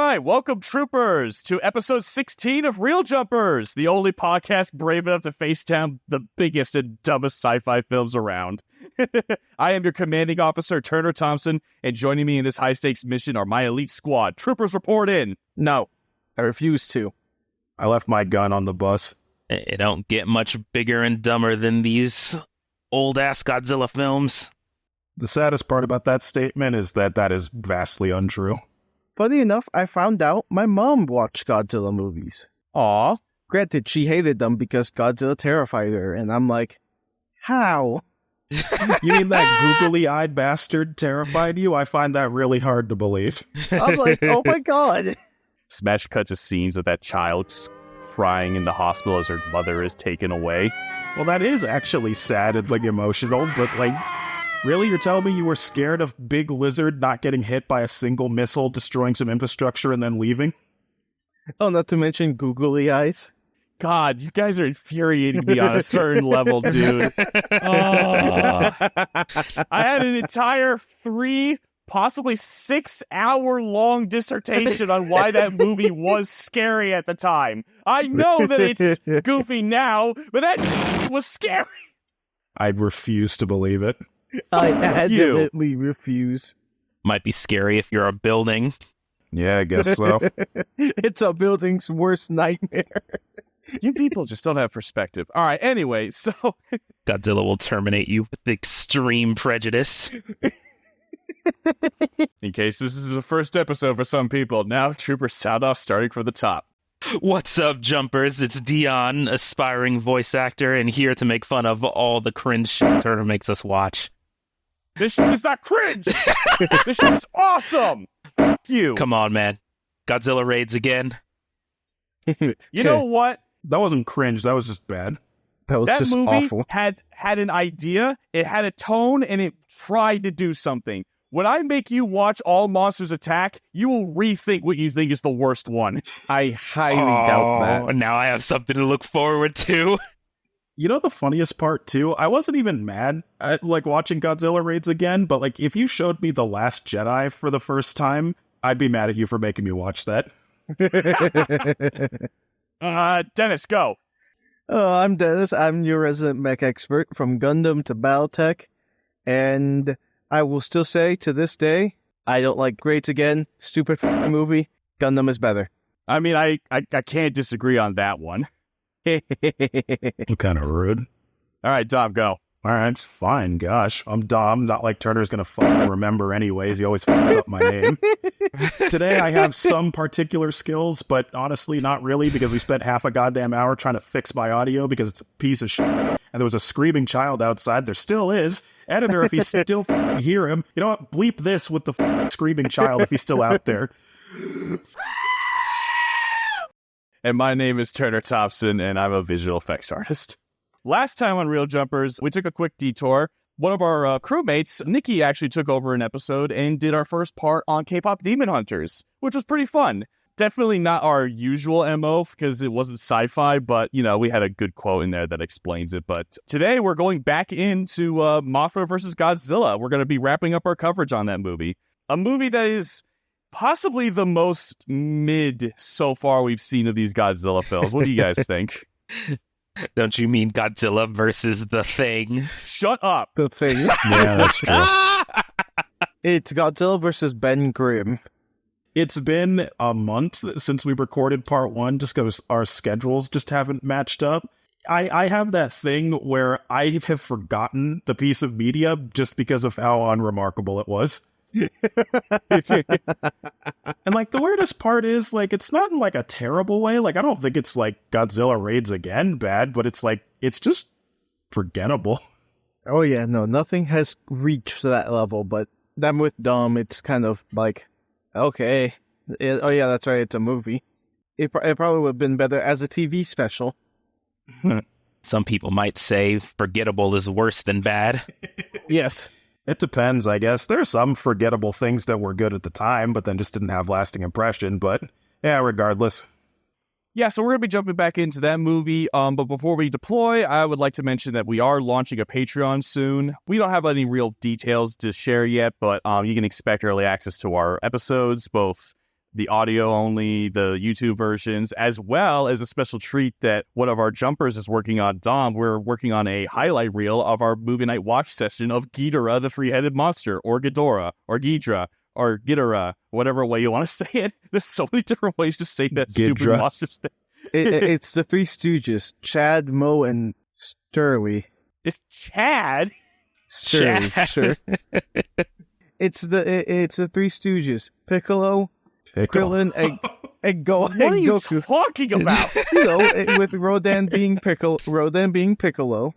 right, welcome troopers to episode 16 of Real Jumpers, the only podcast brave enough to face down the biggest and dumbest sci-fi films around. I am your commanding officer, Turner Thompson, and joining me in this high-stakes mission are my elite squad. Troopers, report in. No, I refuse to. I left my gun on the bus. It don't get much bigger and dumber than these old-ass Godzilla films. The saddest part about that statement is that is vastly untrue. Funny enough, I found out my mom watched Godzilla movies. Aw. Granted, she hated them because Godzilla terrified her, and I'm like, how? You mean that googly-eyed bastard terrified you? I find that really hard to believe. I'm like, oh my god. Smash cut to scenes of that child crying in the hospital as her mother is taken away. Well, that is actually sad and, emotional, but, really? You're telling me you were scared of Big Lizard not getting hit by a single missile, destroying some infrastructure, and then leaving? Oh, not to mention googly eyes. God, you guys are infuriating me on a certain level, dude. I had an entire 3, possibly 6-hour-long dissertation on why that movie was scary at the time. I know that it's goofy now, but that was scary. I refuse to believe it. I adamantly refuse. Might be scary if you're a building. Yeah, I guess so. It's a building's worst nightmare. You people just don't have perspective. All right, anyway, so... Godzilla will terminate you with extreme prejudice. In case this is the first episode for some people, now troopers sound off starting from the top. What's up, jumpers? It's Dion, aspiring voice actor, and here to make fun of all the cringe shit Turner makes us watch. This shit is not cringe! This shit is awesome! Fuck you! Come on, man. Godzilla raids again. You know what? That wasn't cringe, that was just bad. That just movie awful. had an idea, it had a tone, and it tried to do something. When I make you watch All Monsters Attack, you will rethink what you think is the worst one. I highly doubt that. Now I have something to look forward to. You know the funniest part, too? I wasn't even mad at, watching Godzilla raids again, but, if you showed me The Last Jedi for the first time, I'd be mad at you for making me watch that. Dennis, go. I'm Dennis. I'm your resident mech expert from Gundam to Battletech, and I will still say to this day, I don't like Grades Again. Stupid movie. Gundam is better. I mean, I can't disagree on that one. Kind of rude. All right, Dom, go. All right, fine. Gosh, I'm Dom. Not like Turner's gonna fucking remember anyways. He always fucks up my name. Today I have some particular skills, but honestly not really, because we spent half a goddamn hour trying to fix my audio because it's a piece of shit. And there was a screaming child outside. There still is. Editor, if you still hear him, you know what? Bleep this with the screaming child if he's still out there. And my name is Turner Thompson, and I'm a visual effects artist. Last time on Real Jumpers, we took a quick detour. One of our crewmates, Nikki, actually took over an episode and did our first part on K-pop Demon Hunters, which was pretty fun. Definitely not our usual MO because it wasn't sci-fi, but, we had a good quote in there that explains it. But today we're going back into Mothra versus Godzilla. We're going to be wrapping up our coverage on that movie. A movie that is possibly the most mid so far we've seen of these Godzilla films. What do you guys think? Don't you mean Godzilla versus The Thing? Shut up. The Thing. Yeah, that's true. It's Godzilla versus Ben Grimm. It's been a month since we recorded part 1 just because our schedules just haven't matched up. I have that thing where I have forgotten the piece of media just because of how unremarkable it was. And the weirdest part is it's not in a terrible way. I don't think it's Godzilla raids again bad, but it's just forgettable. Oh yeah, no, nothing has reached that level, but then with Dom, it's kind of okay. Oh yeah, that's right, it's a movie. It probably would have been better as a TV special. Some people might say forgettable is worse than bad. Yes. It depends, I guess. There are some forgettable things that were good at the time, but then just didn't have lasting impression. But yeah, regardless. Yeah, so we're going to be jumping back into that movie. But before we deploy, I would like to mention that we are launching a Patreon soon. We don't have any real details to share yet, but you can expect early access to our episodes, both the audio only, the YouTube versions, as well as a special treat that one of our jumpers is working on. Dom, we're working on a highlight reel of our movie night watch session of Ghidorah, the three-headed monster, or Ghidorah, or Ghidra, or Ghidorah, whatever way you want to say it. There's so many different ways to say that stupid monster thing. It's the Three Stooges, Chad, Mo, and Sturley. It's Chad? Sturley, sure. It's the Three Stooges, Piccolo. Krillin and What are you Goku. talking about? With Rodan being Piccolo.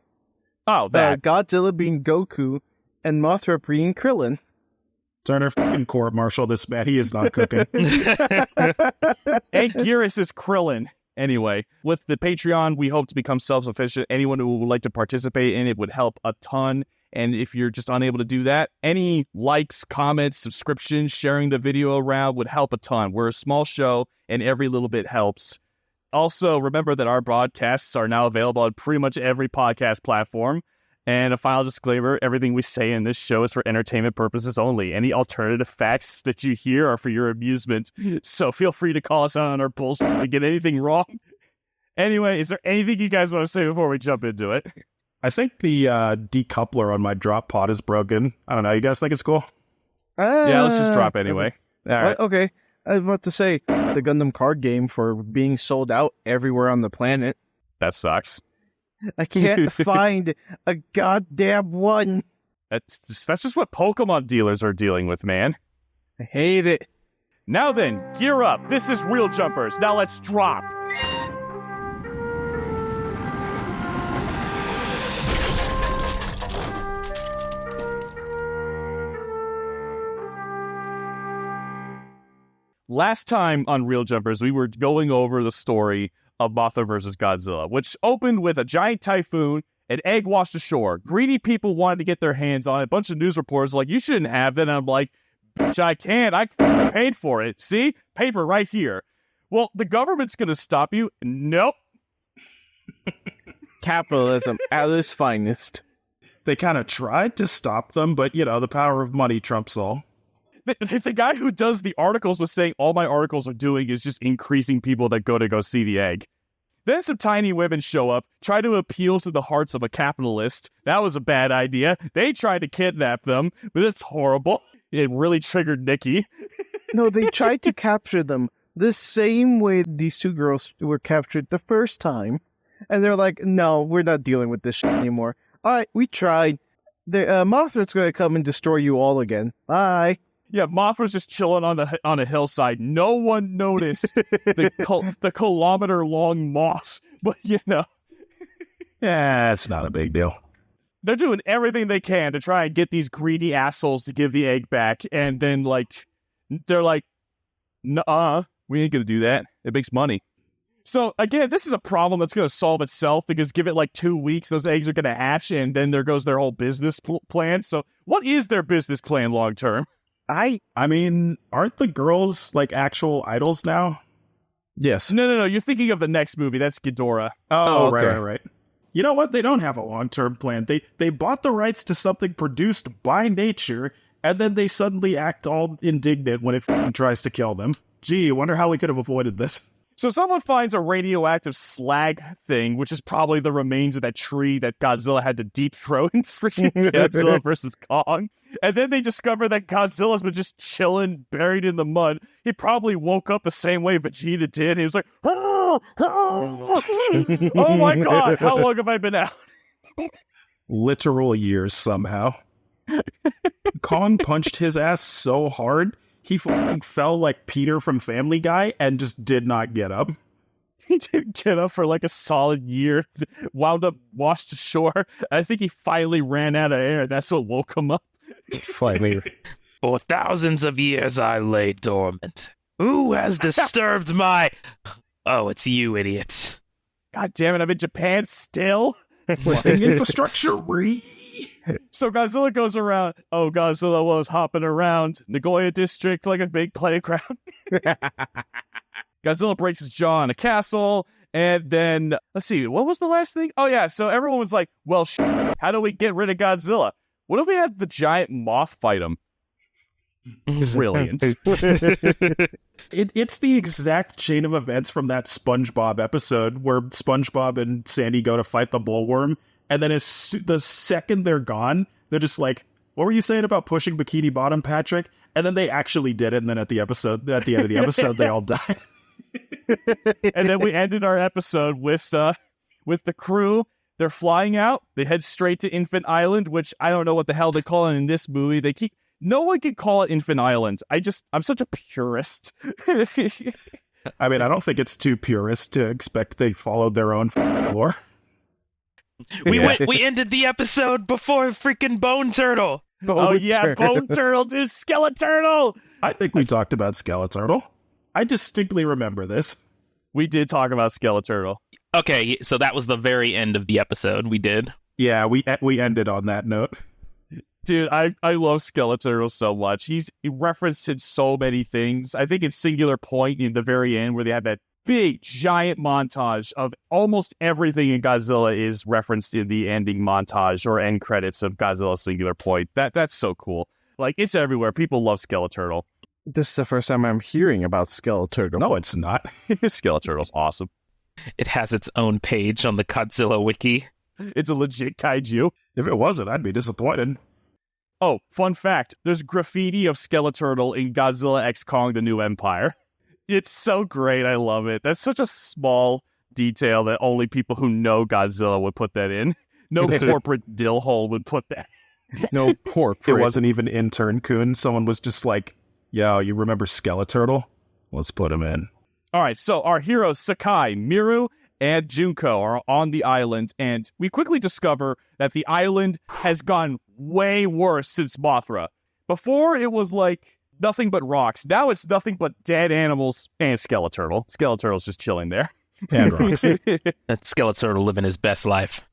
Oh, that. Godzilla being Goku, and Mothra being Krillin. Turner, fucking court-martial this man. He is not cooking. Anguirus is Krillin. Anyway, with the Patreon, we hope to become self-sufficient. Anyone who would like to participate in it would help a ton. And if you're just unable to do that, any likes, comments, subscriptions, sharing the video around would help a ton. We're a small show, and every little bit helps. Also, remember that our broadcasts are now available on pretty much every podcast platform. And a final disclaimer, everything we say in this show is for entertainment purposes only. Any alternative facts that you hear are for your amusement. So feel free to call us out on our bullshit if we get anything wrong. Anyway, is there anything you guys want to say before we jump into it? I think the decoupler on my drop pod is broken. I don't know. You guys think it's cool? Yeah, let's just drop anyway. All right. Okay. I was about to say, the Gundam card game for being sold out everywhere on the planet. That sucks. I can't find a goddamn one. That's just what Pokemon dealers are dealing with, man. I hate it. Now then, gear up. This is Wheel Jumpers. Now let's drop. Last time on Real Jumpers, we were going over the story of Mothra versus Godzilla, which opened with a giant typhoon, an egg washed ashore. Greedy people wanted to get their hands on it. A bunch of news reporters were like, you shouldn't have that. And I'm like, bitch, I can't. I paid for it. See? Paper right here. Well, the government's going to stop you. Nope. Capitalism at its finest. They kind of tried to stop them, but, the power of money trumps all. The guy who does the articles was saying all my articles are doing is just increasing people that go see the egg. Then some tiny women show up, try to appeal to the hearts of a capitalist. That was a bad idea. They tried to kidnap them, but it's horrible. It really triggered Nikki. No, they tried to capture them the same way these two girls were captured the first time. And they're like, no, we're not dealing with this shit anymore. All right, we tried. Mothra's going to come and destroy you all again. Bye. Yeah, Mothra's just chilling on a hillside. No one noticed the kilometer-long moth. But, yeah, it's not a big deal. They're doing everything they can to try and get these greedy assholes to give the egg back. And then, they're like, nuh-uh, we ain't going to do that. It makes money. So, again, this is a problem that's going to solve itself because give it 2 weeks, those eggs are going to hatch, and then there goes their whole business plan. So, what is their business plan long-term? I mean, aren't the girls actual idols now? Yes. No. You're thinking of the next movie. That's Ghidorah. Oh, okay. Right. You know what? They don't have a long-term plan. They bought the rights to something produced by nature, and then they suddenly act all indignant when it tries to kill them. Gee, I wonder how we could have avoided this. So someone finds a radioactive slag thing, which is probably the remains of that tree that Godzilla had to deep throat in freaking Godzilla versus Kong. And then they discover that Godzilla's been just chilling, buried in the mud. He probably woke up the same way Vegeta did. He was like, oh my god, how long have I been out? Literal years somehow. Kong punched his ass so hard, he fell like Peter from Family Guy and just did not get up. He didn't get up for a solid year, wound up washed ashore. I think he finally ran out of air. That's what woke him up. Finally. For thousands of years I lay dormant. Who has disturbed my... Oh, it's you, idiots. God damn it, I'm in Japan still? Fucking infrastructure, So Godzilla goes around. Oh, Godzilla was hopping around Nagoya District like a big playground. Godzilla breaks his jaw in a castle. And then, let's see, what was the last thing? Oh, yeah, so everyone was like, well, how do we get rid of Godzilla? What if we had the giant moth fight him? Brilliant. It's the exact chain of events from that SpongeBob episode where SpongeBob and Sandy go to fight the bullworm, and then the second they're gone, they're just like, "What were you saying about pushing Bikini Bottom, Patrick?" And then they actually did it, and then at the end of the episode, they all died. And then we ended our episode with the crew. They're flying out. They head straight to Infant Island, which I don't know what the hell they call it in this movie. No one can call it Infant Island. I'm such a purist. I mean, I don't think it's too purist to expect they followed their own lore. We ended the episode before freaking Bone Turtle. Bone Turtle to Skeleturtle. I think we talked about Skeleturtle. I distinctly remember this. We did talk about Skeleturtle. Okay, so that was the very end of the episode. We did. Yeah, we ended on that note. Dude, I love Skeleturtle so much. He referenced in so many things. I think it's Singular Point in the very end where they have that big, giant montage of almost everything in Godzilla is referenced in the ending montage or end credits of Godzilla Singular Point. That's so cool. Like, it's everywhere. People love Skeleturtle. This is the first time I'm hearing about Skeleturtle. No, it's not. Skeleturtle's awesome. It has its own page on the Godzilla wiki. It's a legit kaiju. If it wasn't, I'd be disappointed. Oh, fun fact. There's graffiti of Skeleturtle in Godzilla X Kong: The New Empire. It's so great. I love it. That's such a small detail that only people who know Godzilla would put that in. No corporate dillhole would put that. No corporate. It wasn't even intern Kun. Someone was just like, "Yo, you remember Skeleturtle? Let's put him in." All right, so our heroes Sakai, Miru, and Junko are on the island, and we quickly discover that the island has gone way worse since Mothra. Before, it was like nothing but rocks. Now it's nothing but dead animals and Skeleturtle. Skeleturtle's just chilling there. And rocks. That Skeleturtle living his best life.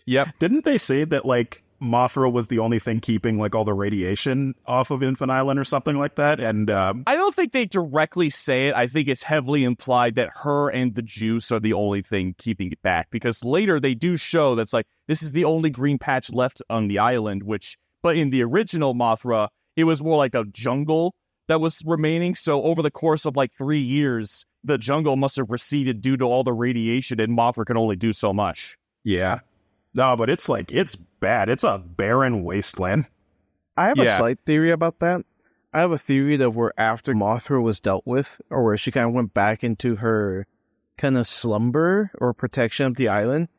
Yep. Didn't they say that, like, Mothra was the only thing keeping, like, all the radiation off of Infant Island or something like that? And I don't think they directly say it. I think it's heavily implied that her and the juice are the only thing keeping it back. Because later they do show that's like, this is the only green patch left on the island, but in the original Mothra, it was more like a jungle that was remaining. So over the course of like 3 years, the jungle must have receded due to all the radiation, and Mothra can only do so much. yeah. No, but it's bad. It's a barren wasteland. I have a slight theory about that. I have a theory that where after Mothra was dealt with, or where she kind of went back into her kind of slumber or protection of the island,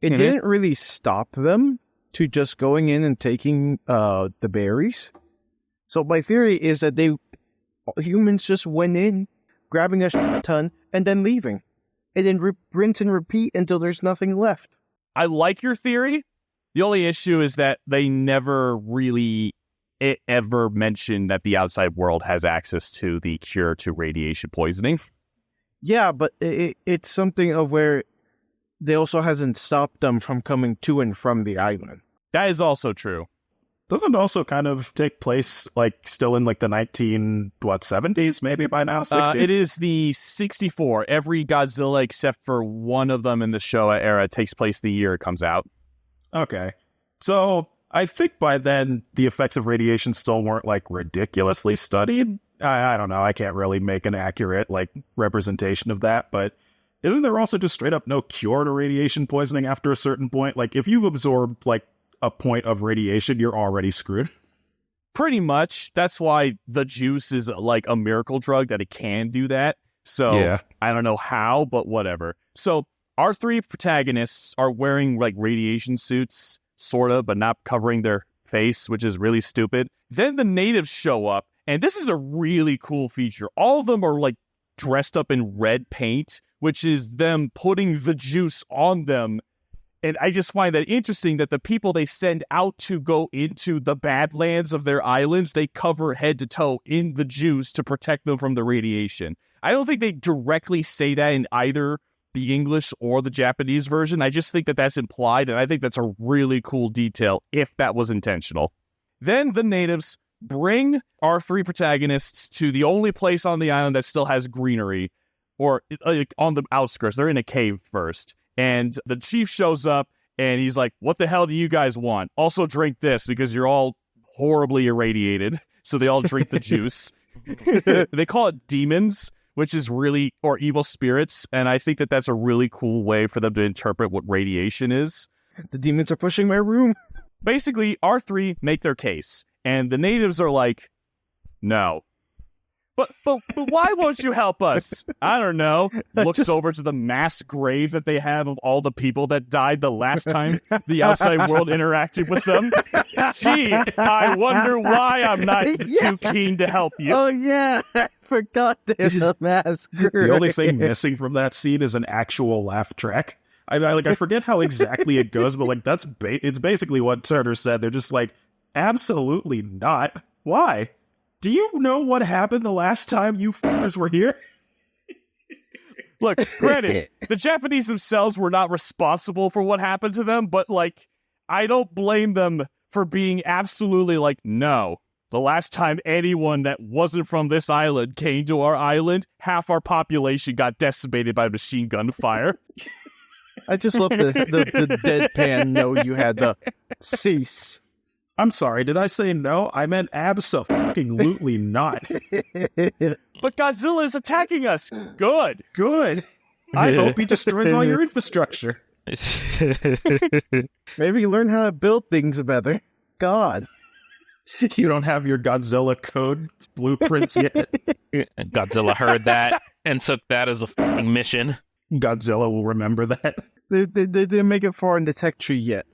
it didn't really stop them to just going in and taking the berries. So my theory is that humans just went in, grabbing a ton, and then leaving. And then rinse and repeat until there's nothing left. I like your theory. The only issue is that they never really ever mentioned that the outside world has access to the cure to radiation poisoning. Yeah, but it's something of where they also hasn't stopped them from coming to and from the island. That is also true. Doesn't it also kind of take place, like, still in, like, the 70s, maybe by now? 60s? It is the 64. Every Godzilla, except for one of them in the Showa era, takes place the year it comes out. Okay. So, I think by then, the effects of radiation still weren't, like, ridiculously studied. I don't know. I can't really make an accurate, like, representation of that, but isn't there also just straight up no cure to radiation poisoning after a certain point? Like, if you've absorbed, like, a point of radiation, you're already screwed. Pretty much. That's why the juice is like a miracle drug, that it can do that. So Yeah. I don't know how, but whatever. So our three protagonists are wearing like radiation suits, sort of, but not covering their face, which is really stupid. Then the natives show up, and this is a really cool feature. All of them are like dressed up in red paint, which is them putting the juice on them. And I just find that interesting that the people they send out to go into the badlands of their islands, they cover head to toe in the juice to protect them from the radiation. I don't think they directly say that in either the English or the Japanese version. I just think that that's implied, and I think that's a really cool detail if that was intentional. Then the natives bring our three protagonists to the only place on the island that still has greenery, or on the outskirts. They're in a cave first. And the chief shows up, and he's like, what the hell do you guys want? Also drink this, because you're all horribly irradiated. so they all drink the juice. They call it demons, which is really, or evil spirits, and I think that that's a really cool way for them to interpret what radiation is. The demons are pushing my room. Basically, R3 make their case, and the natives are like, no. But why won't you help us? I don't know. Looks over to the mass grave that they have of all the people that died the last time the outside world interacted with them. Gee, I wonder why I'm not too keen to help you. Oh, yeah. I forgot there's a mask. The only thing missing from that scene is an actual laugh track. I forget how exactly it goes, but like it's basically what Turner said. They're just like, absolutely not. Why? Do you know what happened the last time you fuckers were here? Look, granted, the Japanese themselves were not responsible for what happened to them, but, like, I don't blame them for being absolutely like, no. The last time anyone that wasn't from this island came to our island, half our population got decimated by machine gun fire. I just love the deadpan no you had to cease. I'm sorry, did I say no? I meant abso-fucking-lutely not. But Godzilla is attacking us. Good. Good. I hope he destroys all your infrastructure. Maybe learn how to build things better. God. You don't have your Godzilla code blueprints yet? Godzilla heard that and took that as a fucking mission. Godzilla will remember that. They didn't make it far in the tech tree yet.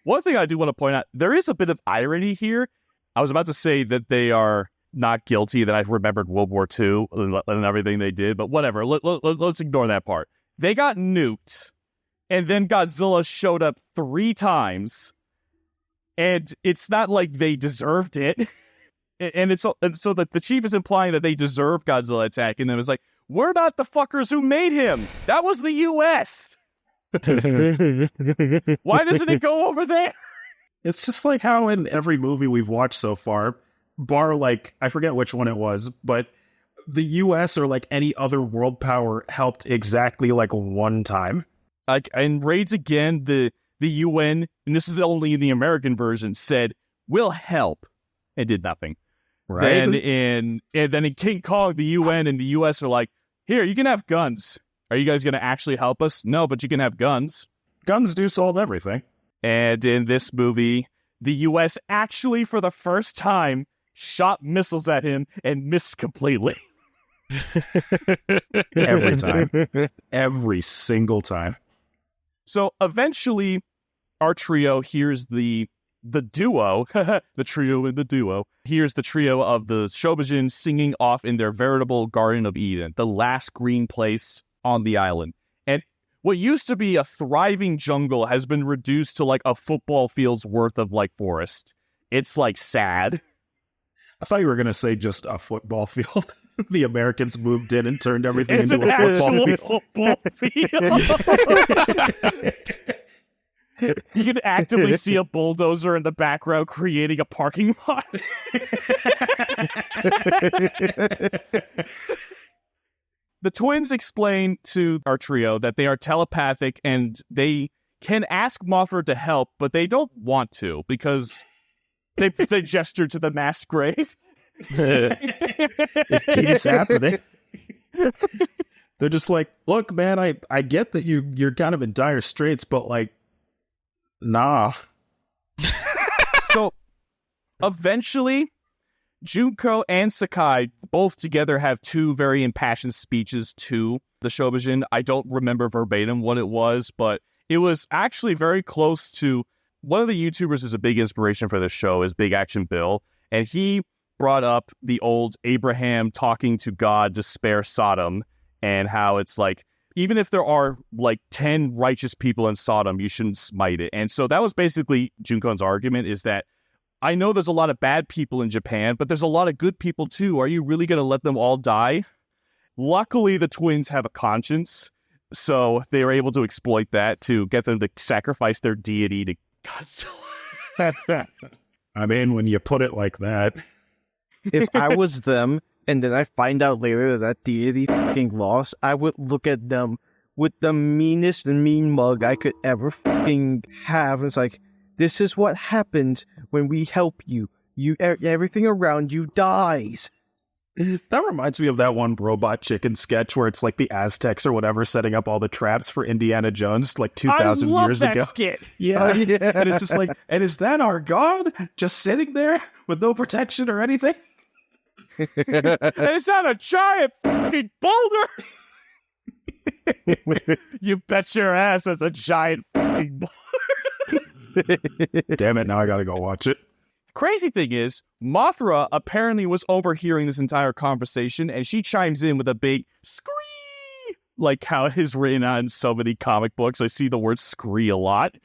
One thing I do want to point out, there is a bit of irony here. I was about to say that they are not guilty, that I've remembered World War II and everything they did, but whatever. Let's ignore that part. They got nuked, and then Godzilla showed up 3 times, and it's not like they deserved it. And so that the chief is implying that they deserve Godzilla attack, and then it's like, we're not the fuckers who made him. That was the U.S. Why doesn't it go over there? It's just like how in every movie we've watched so far, bar like, I forget which one it was, but the US or like any other world power helped exactly like one time. Like in Raids Again, the UN, and this is only in the American version, said, we'll help, and did nothing. Right. Then in King Kong, the UN and the US are like, here, you can have guns. Are you guys going to actually help us? No, but you can have guns. Guns do solve everything. And in this movie, the U.S. actually, for the first time, shot missiles at him and missed completely. Every time. Every single time. So eventually, our trio hears the duo, the trio and the duo, here's the trio of the Shobijin singing off in their veritable Garden of Eden, the last green place on the island. And what used to be a thriving jungle has been reduced to like a football field's worth of like forest. It's like sad. I thought you were going to say just a football field. The Americans moved in and turned everything it's into a football field. You can actively see a bulldozer in the background creating a parking lot. The twins explain to our trio that they are telepathic and they can ask Mothra to help, but they don't want to because they gesture to the mass grave. It keeps happening. They're just like, look, man, I get that you're kind of in dire straits, but like, nah. So eventually, Junko and Sakai both together have 2 very impassioned speeches to the Shobijin. I don't remember verbatim what it was, but it was actually very close to one of the YouTubers who's a big inspiration for this show is Big Action Bill, and he brought up the old Abraham talking to God to spare Sodom, and how it's like, even if there are like 10 righteous people in Sodom, you shouldn't smite it. And so that was basically Junko's argument, is that I know there's a lot of bad people in Japan, but there's a lot of good people too. Are you really going to let them all die? Luckily, the twins have a conscience, so they were able to exploit that to get them to sacrifice their deity to Godzilla. I mean, when you put it like that. If I was them, and then I find out later that deity fucking lost, I would look at them with the meanest mean mug I could ever fucking have. It's like, this is what happens when we help you. everything around you dies. That reminds me of that one Robot Chicken sketch where it's like the Aztecs or whatever setting up all the traps for Indiana Jones like 2,000 years ago. Skit. Yeah. And it's just like, and is that our god just sitting there with no protection or anything? And it's not a giant fucking boulder. You bet your ass that's a giant fucking boulder. Damn it, now I gotta go watch it. Crazy thing is, Mothra apparently was overhearing this entire conversation, and she chimes in with a big scree, like how it is written on so many comic books. I see the word scree a lot.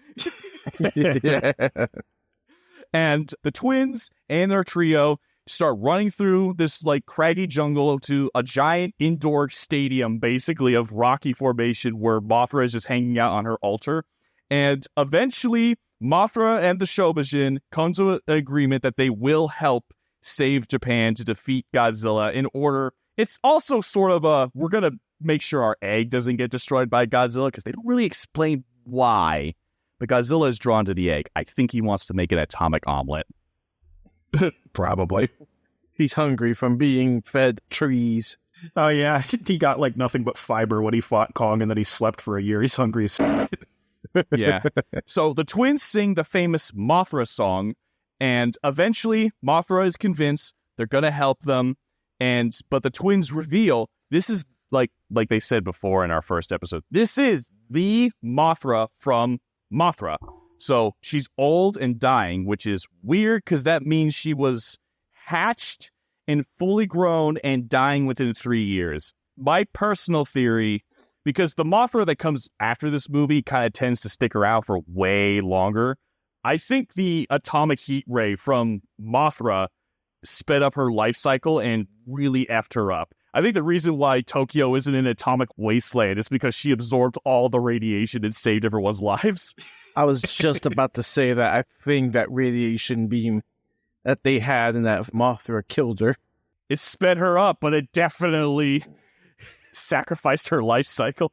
And the twins and their trio start running through this like craggy jungle to a giant indoor stadium, basically of rocky formation, where Mothra is just hanging out on her altar. And eventually, Mothra and the Shobijin come to an agreement that they will help save Japan to defeat Godzilla in order. It's also sort of we're going to make sure our egg doesn't get destroyed by Godzilla, because they don't really explain why. But Godzilla is drawn to the egg. I think he wants to make an atomic omelet. Probably. He's hungry from being fed trees. Oh yeah, he got like nothing but fiber when he fought Kong, and then he slept for a year. He's hungry as Yeah. So the twins sing the famous Mothra song, and eventually Mothra is convinced they're going to help them. But the twins reveal this is like they said before in our first episode. This is the Mothra from Mothra. So she's old and dying, which is weird because that means she was hatched and fully grown and dying within 3 years. My personal theory, because the Mothra that comes after this movie kind of tends to stick around for way longer, I think the atomic heat ray from Mothra sped up her life cycle and really effed her up. I think the reason why Tokyo isn't an atomic wasteland is because she absorbed all the radiation and saved everyone's lives. I was just about to say that I think that radiation beam that they had in that Mothra killed her. It sped her up, but it definitely sacrificed her life cycle.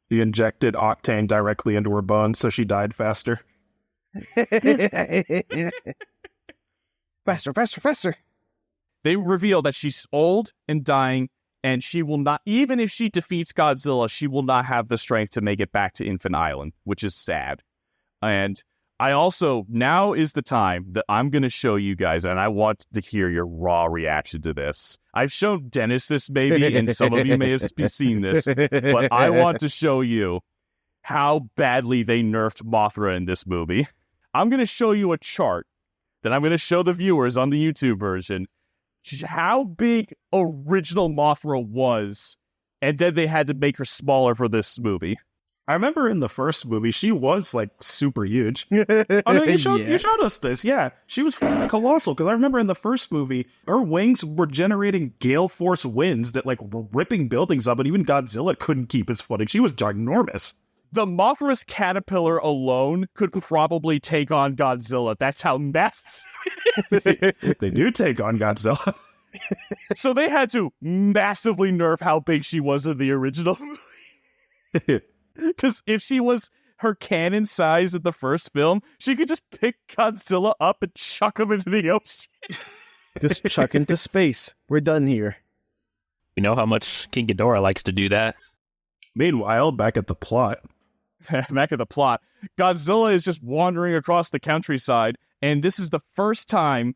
He injected octane directly into her bones, so she died faster. Faster, faster, faster. They reveal that she's old and dying, and she will not, even if she defeats Godzilla, she will not have the strength to make it back to Infant Island, which is sad. And I also, now is the time that I'm going to show you guys, and I want to hear your raw reaction to this. I've shown Dennis this maybe, and some of you may have seen this, but I want to show you how badly they nerfed Mothra in this movie. I'm going to show you a chart that I'm going to show the viewers on the YouTube version how big original Mothra was, and then they had to make her smaller for this movie. I remember in the first movie, she was, like, super huge. Oh, no, you showed us this, yeah. She was colossal, because I remember in the first movie, her wings were generating gale force winds that, like, were ripping buildings up, and even Godzilla couldn't keep his footing. She was ginormous. The Mothra's caterpillar alone could probably take on Godzilla. That's how massive it is. They do take on Godzilla. So they had to massively nerf how big she was in the original movie. Because if she was her cannon size in the first film, she could just pick Godzilla up and chuck him into the ocean. Just chuck into space. We're done here. We know how much King Ghidorah likes to do that. Meanwhile, back at the plot, Godzilla is just wandering across the countryside, and this is the first time.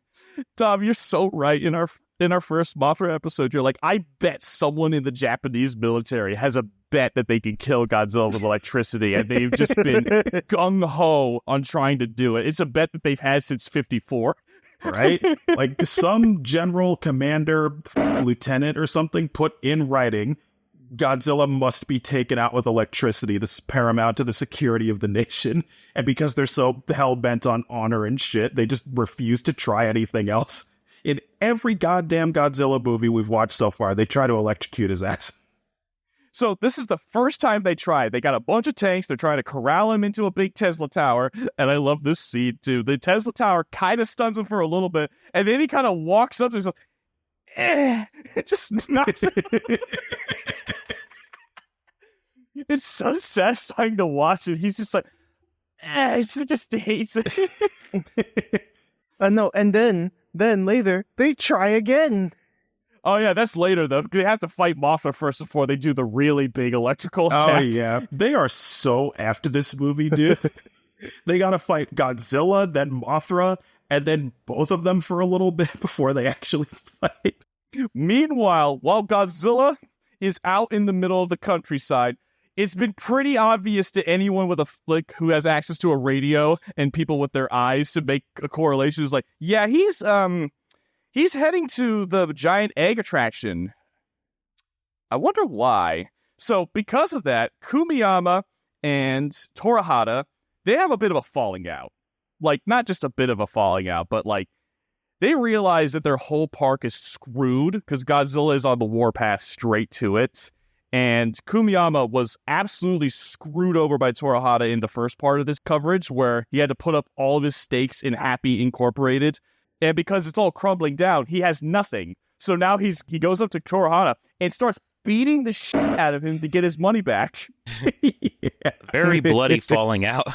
Tom, you're so right. In our first Mothra episode, you're like, I bet someone in the Japanese military has a bet that they can kill Godzilla with electricity, and they've just been gung-ho on trying to do it. It's a bet that they've had since 1954. Right? Like some general, commander, lieutenant or something put in writing, Godzilla must be taken out with electricity. This is paramount to the security of the nation. And because they're so hell-bent on honor and shit, they just refuse to try anything else. In every goddamn Godzilla movie we've watched so far, they try to electrocute his ass. So this is the first time they tried. They got a bunch of tanks. They're trying to corral him into a big Tesla tower. And I love this scene, too. The Tesla tower kind of stuns him for a little bit. And then he kind of walks up and he's like, it just knocks him. It's so satisfying to watch it. He's just like, he just hates it. No, and then later, they try again. Oh, yeah, that's later, though. They have to fight Mothra first before they do the really big electrical attack. Oh, yeah. They are so after this movie, dude. They gotta fight Godzilla, then Mothra, and then both of them for a little bit before they actually fight. Meanwhile, while Godzilla is out in the middle of the countryside, it's been pretty obvious to anyone with a flick who has access to a radio and people with their eyes to make a correlation who's like, yeah, he's heading to the giant egg attraction. I wonder why. So because of that, Kumiyama and Torihata, they have a bit of a falling out. Like, not just a bit of a falling out, but like, they realize that their whole park is screwed because Godzilla is on the warpath straight to it. And Kumiyama was absolutely screwed over by Torihata in the first part of this coverage, where he had to put up all of his stakes in Happy Incorporated. And because it's all crumbling down, he has nothing. So now he goes up to Torihata and starts beating the shit out of him to get his money back. Yeah. Very bloody falling out.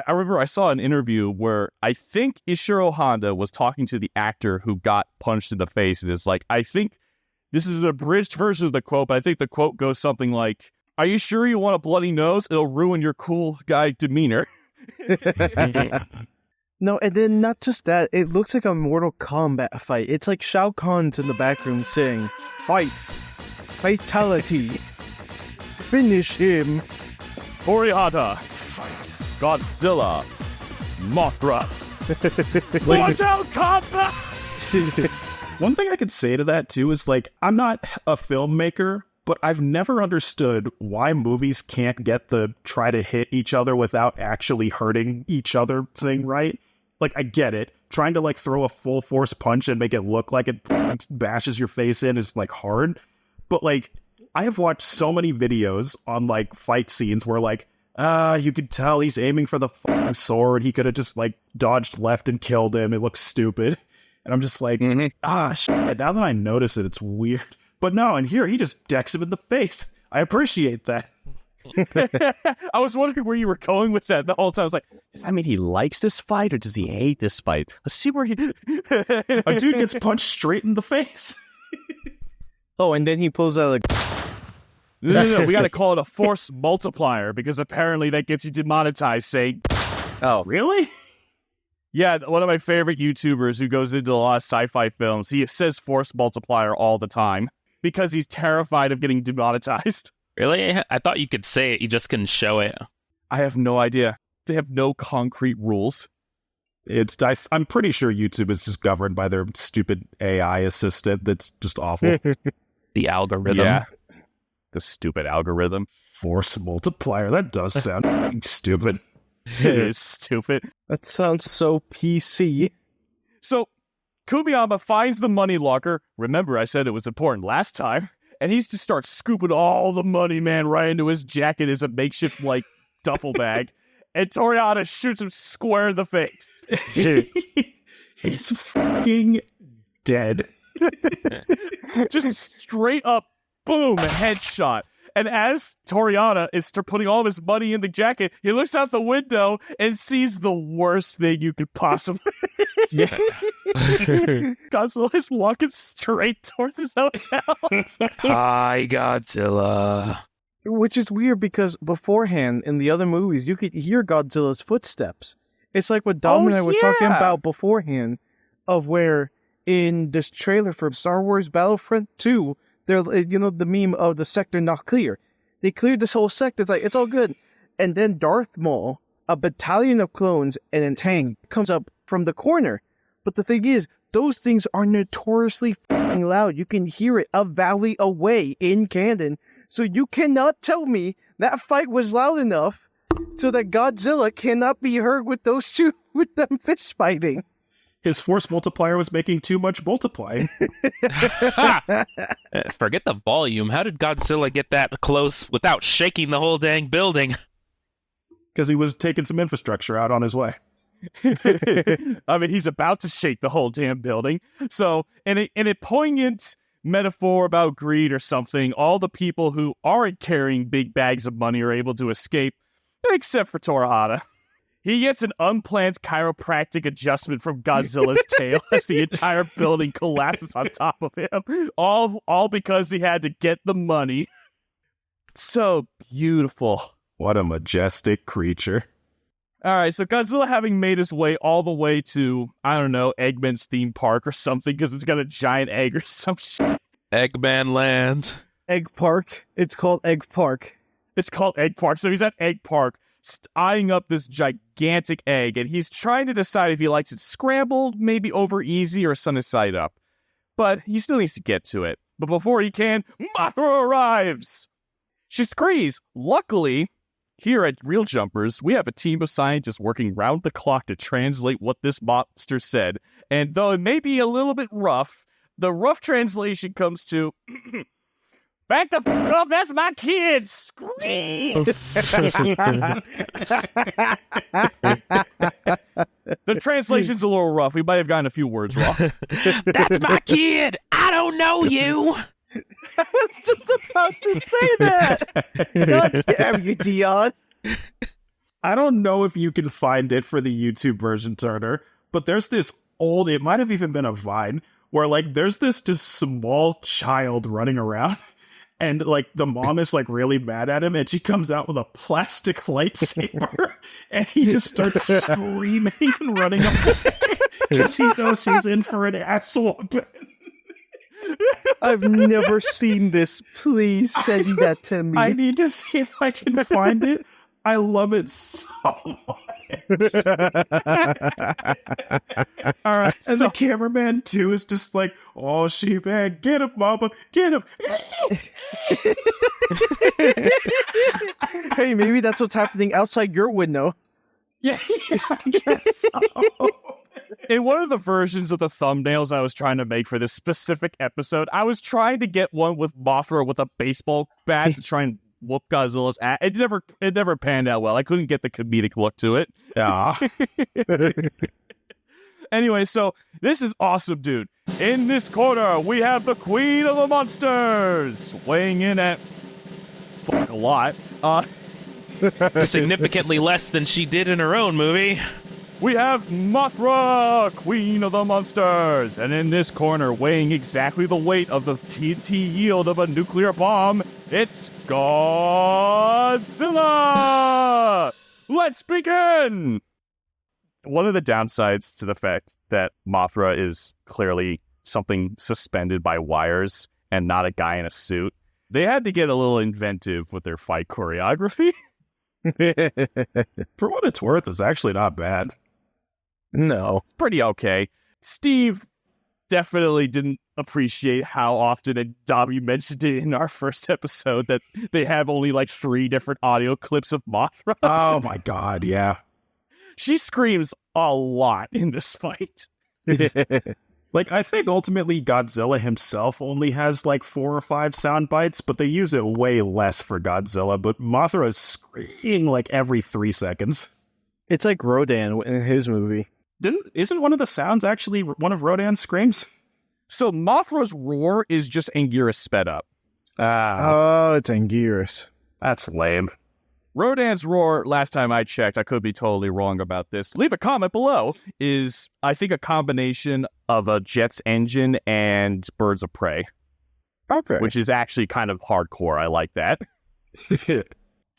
I remember I saw an interview where I think Ishiro Honda was talking to the actor who got punched in the face, and is like, I think this is an abridged version of the quote, but I think the quote goes something like, "Are you sure you want a bloody nose? It'll ruin your cool guy demeanor." No, and then not just that, it looks like a Mortal Kombat fight. It's like Shao Kahn's in the back room saying, "Fight! Fatality! Finish him!" Torihata, Godzilla, Mothra. Watch out, combat! One thing I could say to that, too, is, like, I'm not a filmmaker, but I've never understood why movies can't get the try to hit each other without actually hurting each other thing right. Like, I get it. Trying to, like, throw a full force punch and make it look like it bashes your face in is, like, hard. But, like, I have watched so many videos on, like, fight scenes where, like, you could tell he's aiming for the fucking sword. He could have just, like, dodged left and killed him. It looks stupid. And I'm just like, shit. Now that I notice it, it's weird. But no, and here, he just decks him in the face. I appreciate that. I was wondering where you were going with that the whole time. I was like, does that mean he likes this fight, or does he hate this fight? Let's see where he... A dude gets punched straight in the face. Oh, and then he pulls out like... No, we gotta call it a force multiplier, because apparently that gets you demonetized, saying... Oh, really? Yeah, one of my favorite YouTubers who goes into a lot of sci-fi films, he says force multiplier all the time because he's terrified of getting demonetized. Really? I thought you could say it, you just couldn't show it. I have no idea. They have no concrete rules. I'm pretty sure YouTube is just governed by their stupid AI assistant that's just awful. The algorithm. Yeah. The stupid algorithm. Force multiplier. That does sound stupid. It is stupid. That sounds so PC. So, Kumiyama finds the money locker. Remember, I said it was important last time. And he just starts scooping all the money, man, right into his jacket as a makeshift, like, duffel bag. And Torihata shoots him square in the face. He's fucking dead. Just straight up, boom, headshot. And as Torihata is putting all of his money in the jacket, he looks out the window and sees the worst thing you could possibly see. Godzilla is walking straight towards his hotel. Hi, Godzilla. Which is weird because beforehand, in the other movies, you could hear Godzilla's footsteps. It's like what Dom and I were talking about beforehand, of where in this trailer for Star Wars Battlefront 2, they're, the meme of the sector not clear. They cleared this whole sector. It's like, it's all good. And then Darth Maul, a battalion of clones and a tank comes up from the corner. But the thing is, those things are notoriously fucking loud. You can hear it a valley away in canon. So you cannot tell me that fight was loud enough so that Godzilla cannot be heard with those two, with them fist fighting. His force multiplier was making too much multiplying. Forget the volume. How did Godzilla get that close without shaking the whole dang building? Because he was taking some infrastructure out on his way. I mean, he's about to shake the whole damn building. So, in a poignant metaphor about greed or something, all the people who aren't carrying big bags of money are able to escape, except for Torihata. He gets an unplanned chiropractic adjustment from Godzilla's tail as the entire building collapses on top of him. All because he had to get the money. So beautiful. What a majestic creature. All right, so Godzilla having made his way all the way to, I don't know, Eggman's theme park or something because it's got a giant egg or some shit. Eggman Land. Egg Park. It's called Egg Park. It's called Egg Park. So he's at Egg Park eyeing up this gigantic egg, and he's trying to decide if he likes it scrambled, maybe over easy, or sunny side up. But he still needs to get to it. But before he can, Mothra arrives! She screams. Luckily, here at Real Jumpers, we have a team of scientists working round the clock to translate what this monster said. And though it may be a little bit rough, the rough translation comes to, back the f*** up, that's my kid! Scream! The translation's a little rough. We might have gotten a few words wrong. That's my kid! I don't know you! I was just about to say that. God damn you, Dion. I don't know if you can find it for the YouTube version, Turner, but there's this old, it might have even been a Vine, where like there's this just small child running around, and like the mom is like really mad at him, and she comes out with a plastic lightsaber, and he just starts screaming and running away because he knows he's in for an ass whooping. I've never seen this. Please send that to me. I need to see if I can find it. I love it so much. All right, And so the cameraman, too, is just like, oh, sheephead, get him, mama, get him. Hey, maybe that's what's happening outside your window. Yeah, I guess so. in one of the versions of the thumbnails I was trying to make for this specific episode, I was trying to get one with Mothra with a baseball bat to try and whoop Godzilla's ass. It never panned out well. I couldn't get the comedic look to it. Yeah. Anyway, so this is awesome, dude. In this corner, we have the Queen of the Monsters weighing in at a lot. Significantly less than she did in her own movie. We have Mothra, Queen of the Monsters. And in this corner, weighing exactly the weight of the TNT yield of a nuclear bomb, it's Godzilla! Let's begin! One of the downsides to the fact that Mothra is clearly something suspended by wires and not a guy in a suit, they had to get a little inventive with their fight choreography. For what it's worth, it's actually not bad. No. It's pretty okay. Steve definitely didn't appreciate how often, and Dom, you mentioned it in our first episode, that they have only like 3 different audio clips of Mothra. Oh my god, yeah. She screams a lot in this fight. Like, I think ultimately Godzilla himself only has like 4 or 5 sound bites, but they use it way less for Godzilla. But Mothra is screaming like every 3 seconds. It's like Rodan in his movie. Isn't one of the sounds actually one of Rodan's screams? So Mothra's roar is just Anguirus sped up. Oh, it's Anguirus. That's lame. Rodan's roar, last time I checked, I could be totally wrong about this, leave a comment below, is, I think, a combination of a jet's engine and Birds of Prey. Okay. Which is actually kind of hardcore. I like that.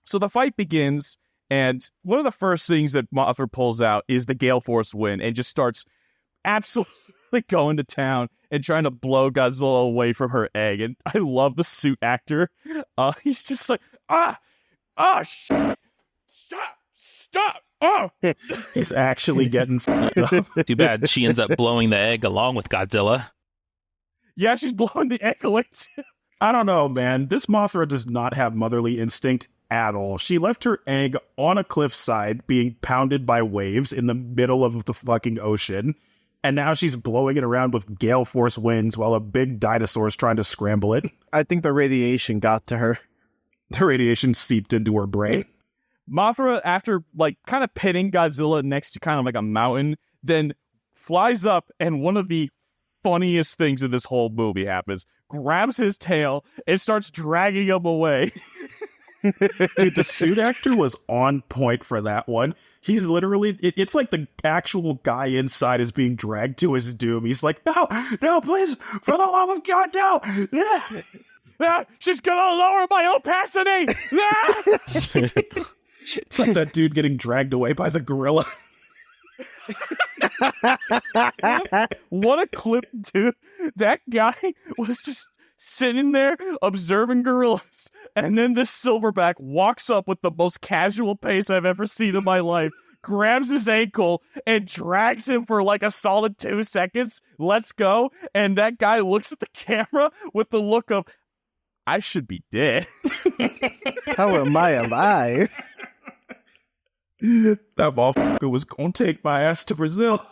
So the fight begins, and one of the first things that Mothra pulls out is the Gale Force wind and just starts absolutely going to town and trying to blow Godzilla away from her egg. And I love the suit actor. He's just like, shit. Stop. Oh. He's actually getting fucked up. Too bad she ends up blowing the egg along with Godzilla. Yeah, she's blowing the egg away too. I don't know, man. This Mothra does not have motherly instinct at all. She left her egg on a cliffside being pounded by waves in the middle of the fucking ocean. And now she's blowing it around with gale force winds while a big dinosaur's trying to scramble it. I think the radiation got to her. The radiation seeped into her brain. Mothra, after like kind of pitting Godzilla next to kind of like a mountain, then flies up, and one of the funniest things in this whole movie happens. Grabs his tail and starts dragging him away. Dude, the suit actor was on point for that one. He's literally, it's like the actual guy inside is being dragged to his doom. He's like, no, please, for the love of God, no. She's gonna lower my opacity. It's like that dude getting dragged away by the gorilla. What a clip, dude. That guy was just sitting there observing gorillas, and then this silverback walks up with the most casual pace I've ever seen in my life, grabs his ankle and drags him for like a solid 2 seconds, lets go, and that guy looks at the camera with the look of, I should be dead. How am I alive? That motherfucker was gonna take my ass to Brazil.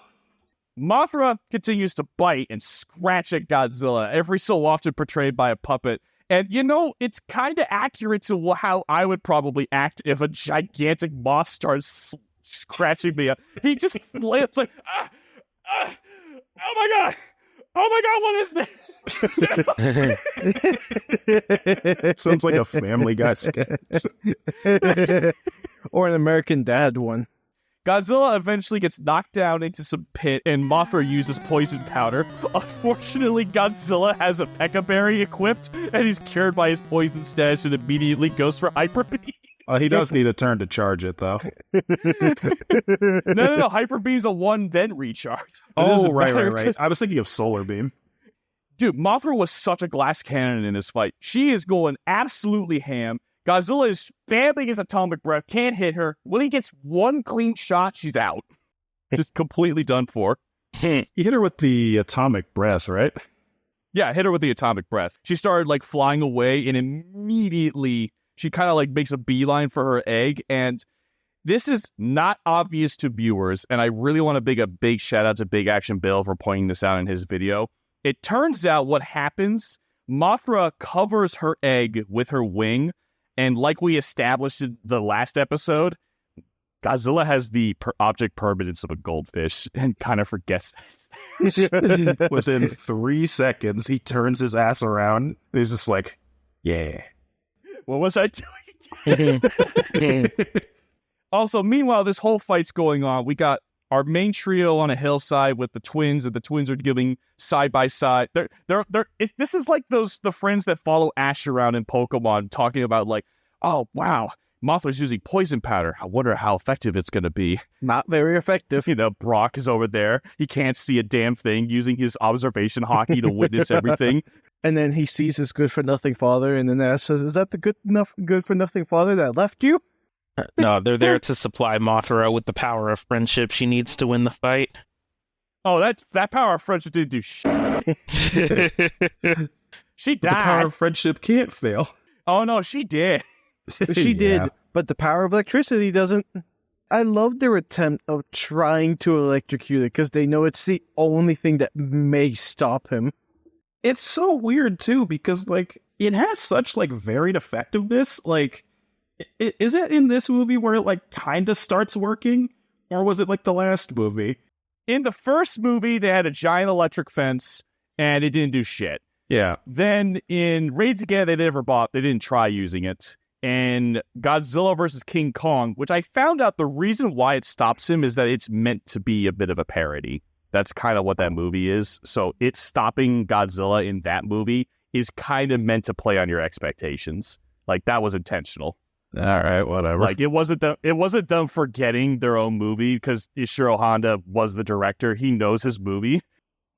Mothra continues to bite and scratch at Godzilla, every so often portrayed by a puppet. And, you know, it's kind of accurate to how I would probably act if a gigantic moth starts scratching me up. He just flips like, oh my God, what is this? Sounds like a Family Guy sketch. Or an American Dad one. Godzilla eventually gets knocked down into some pit, and Mothra uses poison powder. Unfortunately, Godzilla has a Peccaberry equipped, and he's cured by his poison stash and immediately goes for Hyper Beam. He does need a turn to charge it, though. No. Hyper Beam's a one, then recharge. Oh, right. I was thinking of Solar Beam. Dude, Mothra was such a glass cannon in this fight. She is going absolutely ham. Godzilla is spamming his atomic breath, can't hit her. When he gets one clean shot, she's out. Just completely done for. He hit her with the atomic breath, right? Yeah, hit her with the atomic breath. She started like flying away, and immediately she kind of like makes a beeline for her egg. And this is not obvious to viewers, and I really want to make a big shout out to Big Action Bill for pointing this out in his video. It turns out what happens, Mothra covers her egg with her wing. And like we established in the last episode, Godzilla has the object permanence of a goldfish and kind of forgets that. Within 3 seconds, he turns his ass around. He's just like, yeah. What was I doing? Also, meanwhile, this whole fight's going on. We got our main trio on a hillside with the twins, and the twins are giving side by side. This is like the friends that follow Ash around in Pokemon, talking about like, oh wow, Mothra's using poison powder. I wonder how effective it's going to be. Not very effective. You know, Brock is over there. He can't see a damn thing, using his observation hockey to witness everything. And then he sees his good for nothing father, and then Ash says, "Is that the good for nothing father that left you?" No, they're there to supply Mothra with the power of friendship she needs to win the fight. Oh, that power of friendship didn't do shit. She died. The power of friendship can't fail. Oh no, she did. She did, but the power of electricity doesn't. I love their attempt of trying to electrocute it because they know it's the only thing that may stop him. It's so weird too because like it has such like varied effectiveness. Like, is it in this movie where it like kind of starts working, or was it like the last movie? In the first movie, they had a giant electric fence, and it didn't do shit. Yeah. Then in Raids Again, they didn't try using it. And Godzilla versus King Kong, which I found out the reason why it stops him is that it's meant to be a bit of a parody. That's kind of what that movie is. So it's stopping Godzilla in that movie is kind of meant to play on your expectations. Like, that was intentional. All right, whatever. Like, it wasn't them forgetting their own movie because Ishiro Honda was the director. He knows his movie.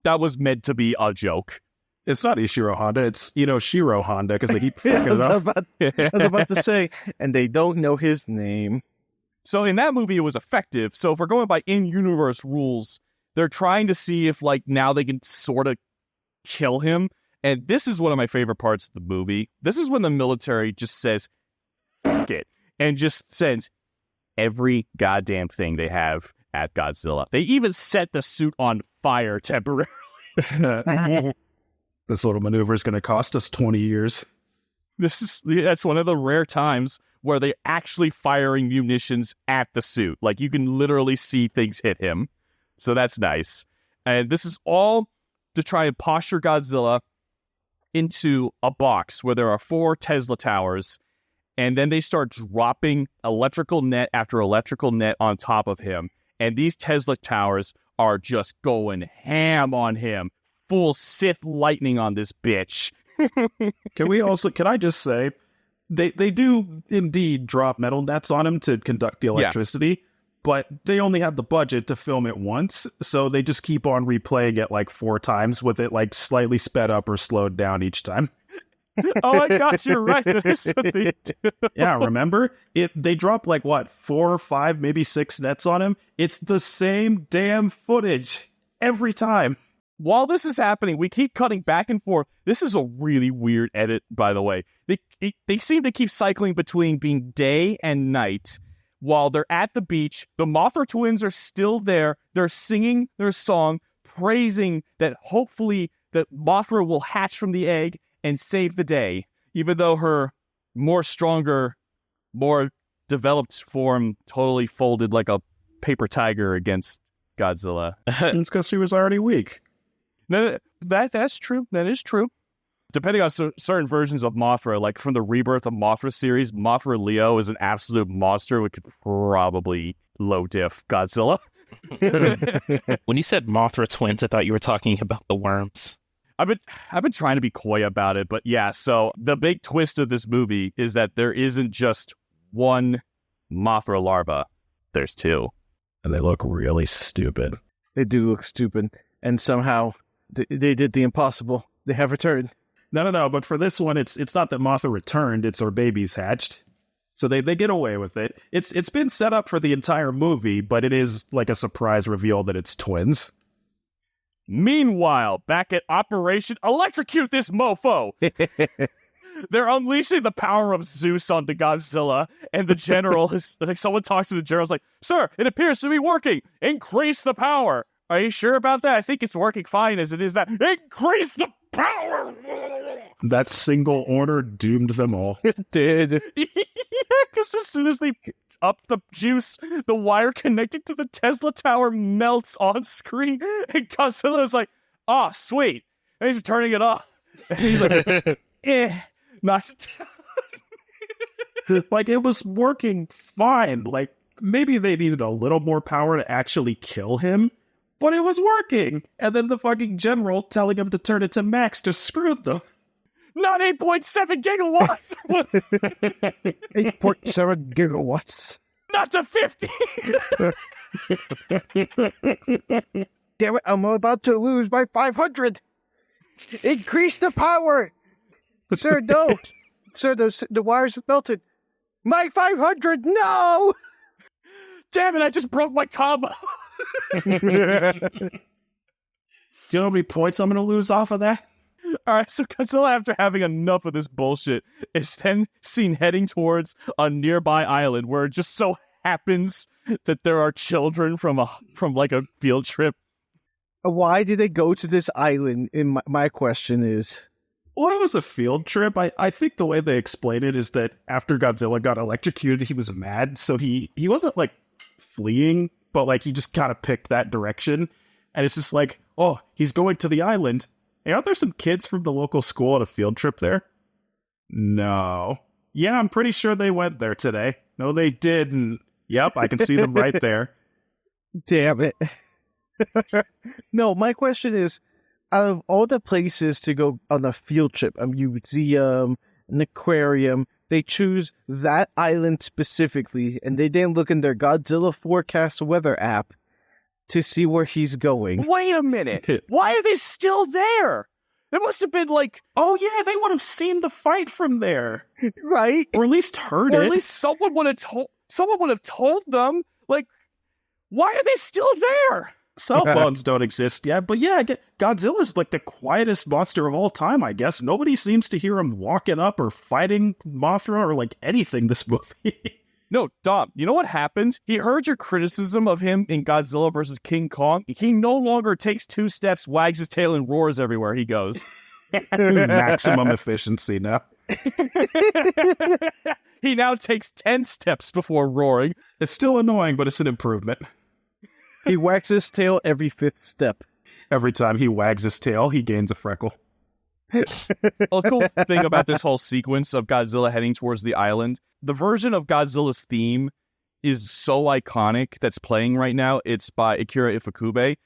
That was meant to be a joke. It's not Ishiro Honda, it's Shiro Honda, because they keep fucking it up. I was about to say, and they don't know his name. So in that movie, it was effective. So if we're going by in-universe rules, they're trying to see if, like, now they can sort of kill him. And this is one of my favorite parts of the movie. This is when the military just says, fuck it, and just sends every goddamn thing they have at Godzilla. They even set the suit on fire temporarily. This little maneuver is going to cost us 20 years. That's one of the rare times where they're actually firing munitions at the suit. Like, you can literally see things hit him. So that's nice. And this is all to try and posture Godzilla into a box where there are 4 Tesla towers. And then they start dropping electrical net after electrical net on top of him. And these Tesla towers are just going ham on him. Full Sith lightning on this bitch. Can I just say, they do indeed drop metal nets on him to conduct the electricity, but they only had the budget to film it once, so they just keep on replaying it like 4 times with it like slightly sped up or slowed down each time. Oh my gosh, you're right. That is what they do. Yeah, remember? They drop like, 4 or 5, maybe 6 nets on him? It's the same damn footage every time. While this is happening, we keep cutting back and forth. This is a really weird edit, by the way. They seem to keep cycling between being day and night. While they're at the beach, the Mothra twins are still there. They're singing their song, praising that hopefully that Mothra will hatch from the egg and save the day, even though her more stronger, more developed form totally folded like a paper tiger against Godzilla. It's because she was already weak. No, that's true. That is true. Depending on certain versions of Mothra, like from the Rebirth of Mothra series, Mothra Leo is an absolute monster which could probably low diff Godzilla. When you said Mothra twins, I thought you were talking about the worms. I've been trying to be coy about it, but yeah, so the big twist of this movie is that there isn't just one Mothra larva. There's 2. And they look really stupid. They do look stupid. And somehow they did the impossible. They have returned. No, but for this one, it's not that Mothra returned, it's her babies hatched. So they get away with it. It's been set up for the entire movie, but it is like a surprise reveal that it's twins. Meanwhile, back at Operation Electrocute This Mofo, they're unleashing the power of Zeus onto Godzilla, and the general is like, someone talks to the general's like, "Sir, it appears to be working. Increase the power." Are you sure about that? I think it's working fine as it is. That increase the power. That single order doomed them all. It did. Yeah, because as soon as they up the juice, the wire connecting to the Tesla tower melts on screen, and Godzilla is like, "Oh, sweet," and he's turning it off. And he's like, "Nice." Like, it was working fine. Like, maybe they needed a little more power to actually kill him, but it was working. And then the fucking general telling him to turn it to max just screwed them. Not 8.7 gigawatts. 8.7 gigawatts. Not to 50. Damn it, I'm about to lose by 500. Increase the power. Sir, no. Sir, the wires have melted. My 500, no. Damn it, I just broke my combo. Do you know how many points I'm going to lose off of that? All right, so Godzilla, after having enough of this bullshit, is then seen heading towards a nearby island where it just so happens that there are children from like a field trip. Why did they go to this island? My question is... Well, it was a field trip. I think the way they explain it is that after Godzilla got electrocuted, he was mad, so he wasn't, like, fleeing, but, like, he just kind of picked that direction. And it's just like, oh, he's going to the island. Hey, aren't there some kids from the local school on a field trip there? No. Yeah, I'm pretty sure they went there today. No, they didn't. Yep, I can see them right there. Damn it. No, my question is, out of all the places to go on a field trip, a museum, an aquarium, they choose that island specifically, and they didn't look in their Godzilla forecast weather app to see where he's going. Wait a minute. Why are they still there? It must have been like... Oh, yeah, they would have seen the fight from there. Right? Or at least heard it. Or at least someone would have told them. Like, why are they still there? Cell phones don't exist yet, but yeah, Godzilla's like the quietest monster of all time, I guess. Nobody seems to hear him walking up or fighting Mothra or like anything this movie. No, Dom, you know what happened? He heard your criticism of him in Godzilla vs. King Kong. He no longer takes 2 steps, wags his tail, and roars everywhere he goes. Maximum efficiency now. He now takes 10 steps before roaring. It's still annoying, but it's an improvement. He wags his tail every 5th step. Every time he wags his tail, he gains a freckle. A cool thing about this whole sequence of Godzilla heading towards the island, the version of Godzilla's theme is so iconic that's playing right now. It's by Akira Ifukube.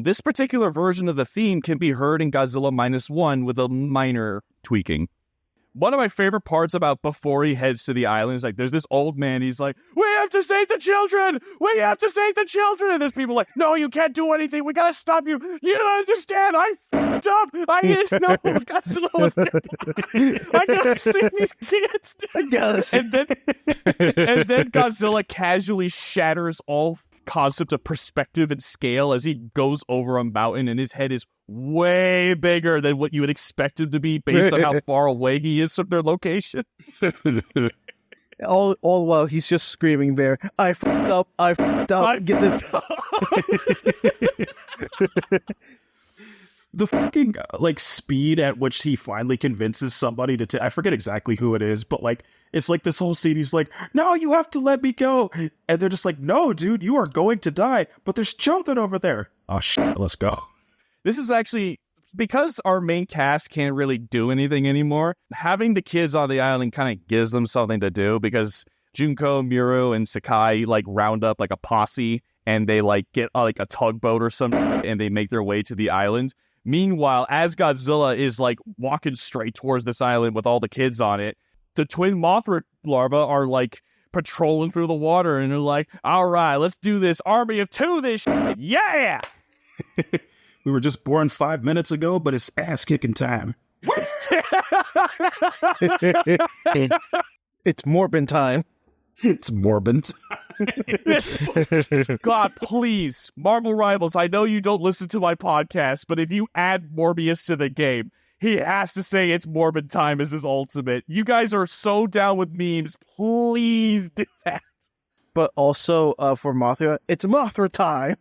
This particular version of the theme can be heard in Godzilla -1 with a minor tweaking. One of my favorite parts about before he heads to the island is like, there's this old man. He's like, we have to save the children. We have to save the children. And there's people like, no, you can't do anything. We got to stop you. You don't understand. I f***ed up. I didn't know Godzilla was nearby. I got to save these kids. I gotta see. And then Godzilla casually shatters all concept of perspective and scale as he goes over a mountain, and his head is way bigger than what you would expect him to be based on how far away he is from their location. All while he's just screaming there, I f***ed up, I f***ed up. Get it. The fucking like speed at which he finally convinces somebody to I forget exactly who it is, but like it's like this whole scene. He's like, no, you have to let me go, and they're just like, no, dude, you are going to die, but there's children over there. Oh shit, let's go. This is actually, because our main cast can't really do anything anymore, having the kids on the island kind of gives them something to do, because Junko, Muru, and Sakai like round up like a posse, and they like get like a tugboat or something, and they make their way to the island. Meanwhile, as Godzilla is like walking straight towards this island with all the kids on it, the twin Mothra larvae are like patrolling through the water, and they're like, all right, let's do this army of two this shit. Yeah! We were just born 5 minutes ago, but it's ass-kicking time. It's Morbin time. It's Morbin. God, please, Marvel Rivals, I know you don't listen to my podcast, but if you add Morbius to the game, he has to say it's Morbin time as his ultimate. You guys are so down with memes. Please do that. But also, for Mothra, it's Mothra time.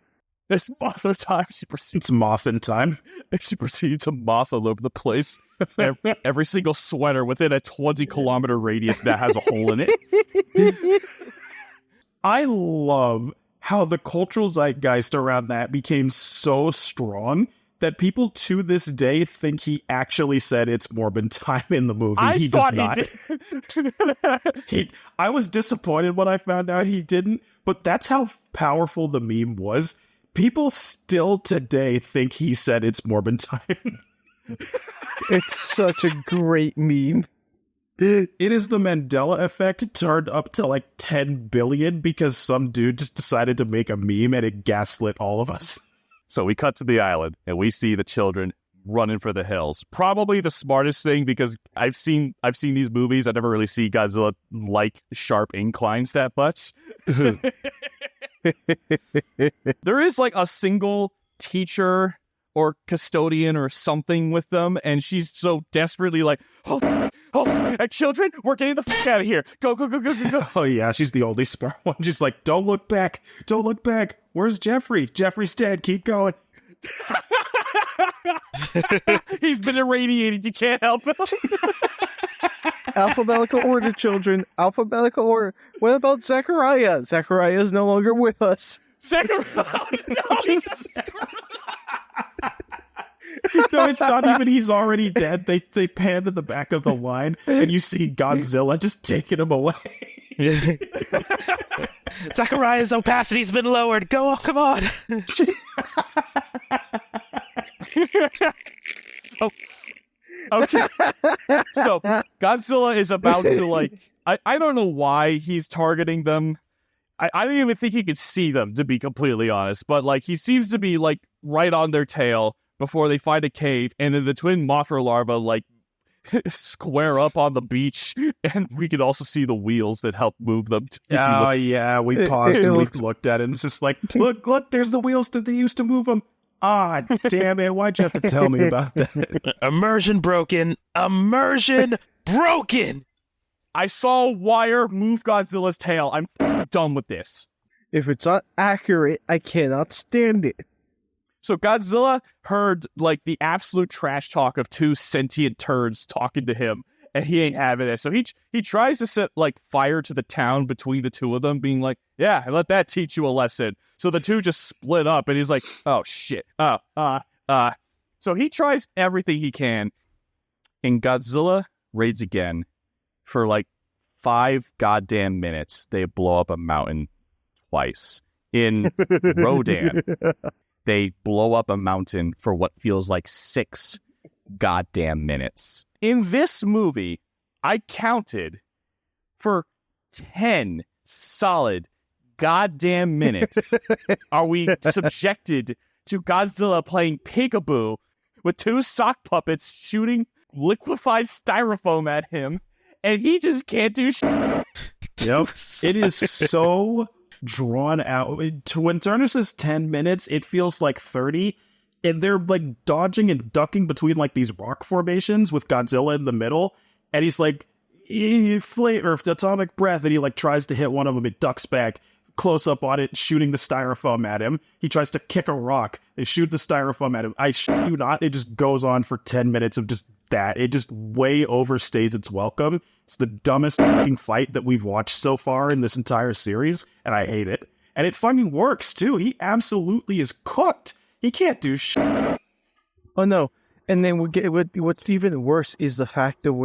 It's Mothra time. It's Mothin time. She proceeded to moth all over the place. Every single sweater within a 20-kilometer radius that has a hole in it. I love how the cultural zeitgeist around that became so strong that people to this day think he actually said it's Morbin time in the movie. He does not. I was disappointed when I found out he didn't, but that's how powerful the meme was. People still today think he said it's Morbin time. It's such a great meme. It is the Mandela effect turned up to like 10 billion because some dude just decided to make a meme and it gaslit all of us. So we cut to the island and we see the children running for the hills. Probably the smartest thing, because I've seen these movies. I never really see Godzilla like sharp inclines that much. There is like a single teacher or custodian or something with them, and she's so desperately like, oh, children, we're getting the fuck out of here. Go. Oh yeah, she's the only smart one. She's like, don't look back. Where's Jeffrey? Jeffrey's dead. Keep going. He's been irradiated. You can't help it. Alphabetical order, children. Alphabetical order. What about Zachariah? Zachariah is no longer with us. Zachariah! No, it's not even he's already dead. They pan to the back of the line, and you see Godzilla just taking him away. Zachariah's opacity's been lowered. Go on, come on. Okay. So Godzilla is about to like, I don't know why he's targeting them. I don't even think he could see them, to be completely honest. But like, he seems to be like right on their tail before they find a cave, and then the twin Mothra larvae like square up on the beach, and we can also see the wheels that help move them. Oh yeah, we paused and we looked at it, and it's just like, look, there's the wheels that they used to move them. Ah, damn it, why'd you have to tell me about that? Immersion broken. I saw a wire move Godzilla's tail. I'm done with this. If it's not accurate, I cannot stand it. So Godzilla heard like the absolute trash talk of two sentient turds talking to him, and he ain't having it. So he tries to set like fire to the town between the two of them, being like, yeah, let that teach you a lesson. So the two just split up, and he's like, oh shit. So he tries everything he can. In Godzilla Raids Again, for like 5 goddamn minutes, they blow up a mountain twice. In Rodan, they blow up a mountain for what feels like 6 goddamn minutes. In this movie, I counted for 10 solid goddamn minutes are we subjected to Godzilla playing peekaboo with 2 sock puppets shooting liquefied styrofoam at him, and he just can't do shit. Yep. It is so drawn out. When Turner says 10 minutes, it feels like 30. And they're like dodging and ducking between like these rock formations with Godzilla in the middle. And he's like, atomic breath. And he like tries to hit one of them. It ducks back. Close up on it, shooting the styrofoam at him. He tries to kick a rock. They shoot the styrofoam at him. I shit you not. It just goes on for 10 minutes of just that. It just way overstays its welcome. It's the dumbest fucking fight that we've watched so far in this entire series, and I hate it. And it fucking works, too. He absolutely is cooked. He can't do shit. Oh, no. And then what's even worse is the fact of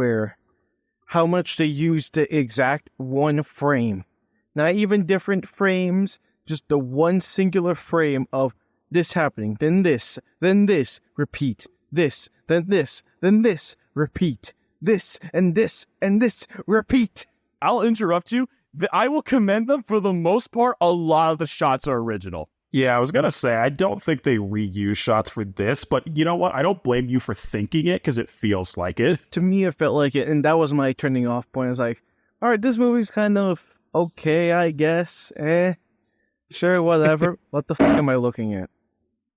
how much they use the exact one frame. Not even different frames, just the one singular frame of this happening, then this, repeat, this, then this, repeat, this, and this, and this, repeat. I'll interrupt you. I will commend them for the most part. A lot of the shots are original. Yeah, I was going to say, I don't think they reuse shots for this, but you know what? I don't blame you for thinking it because it feels like it. To me, it felt like it, and that was my turning off point. I was like, all right, this movie's kind of okay, I guess. Sure, whatever. What the fuck am I looking at?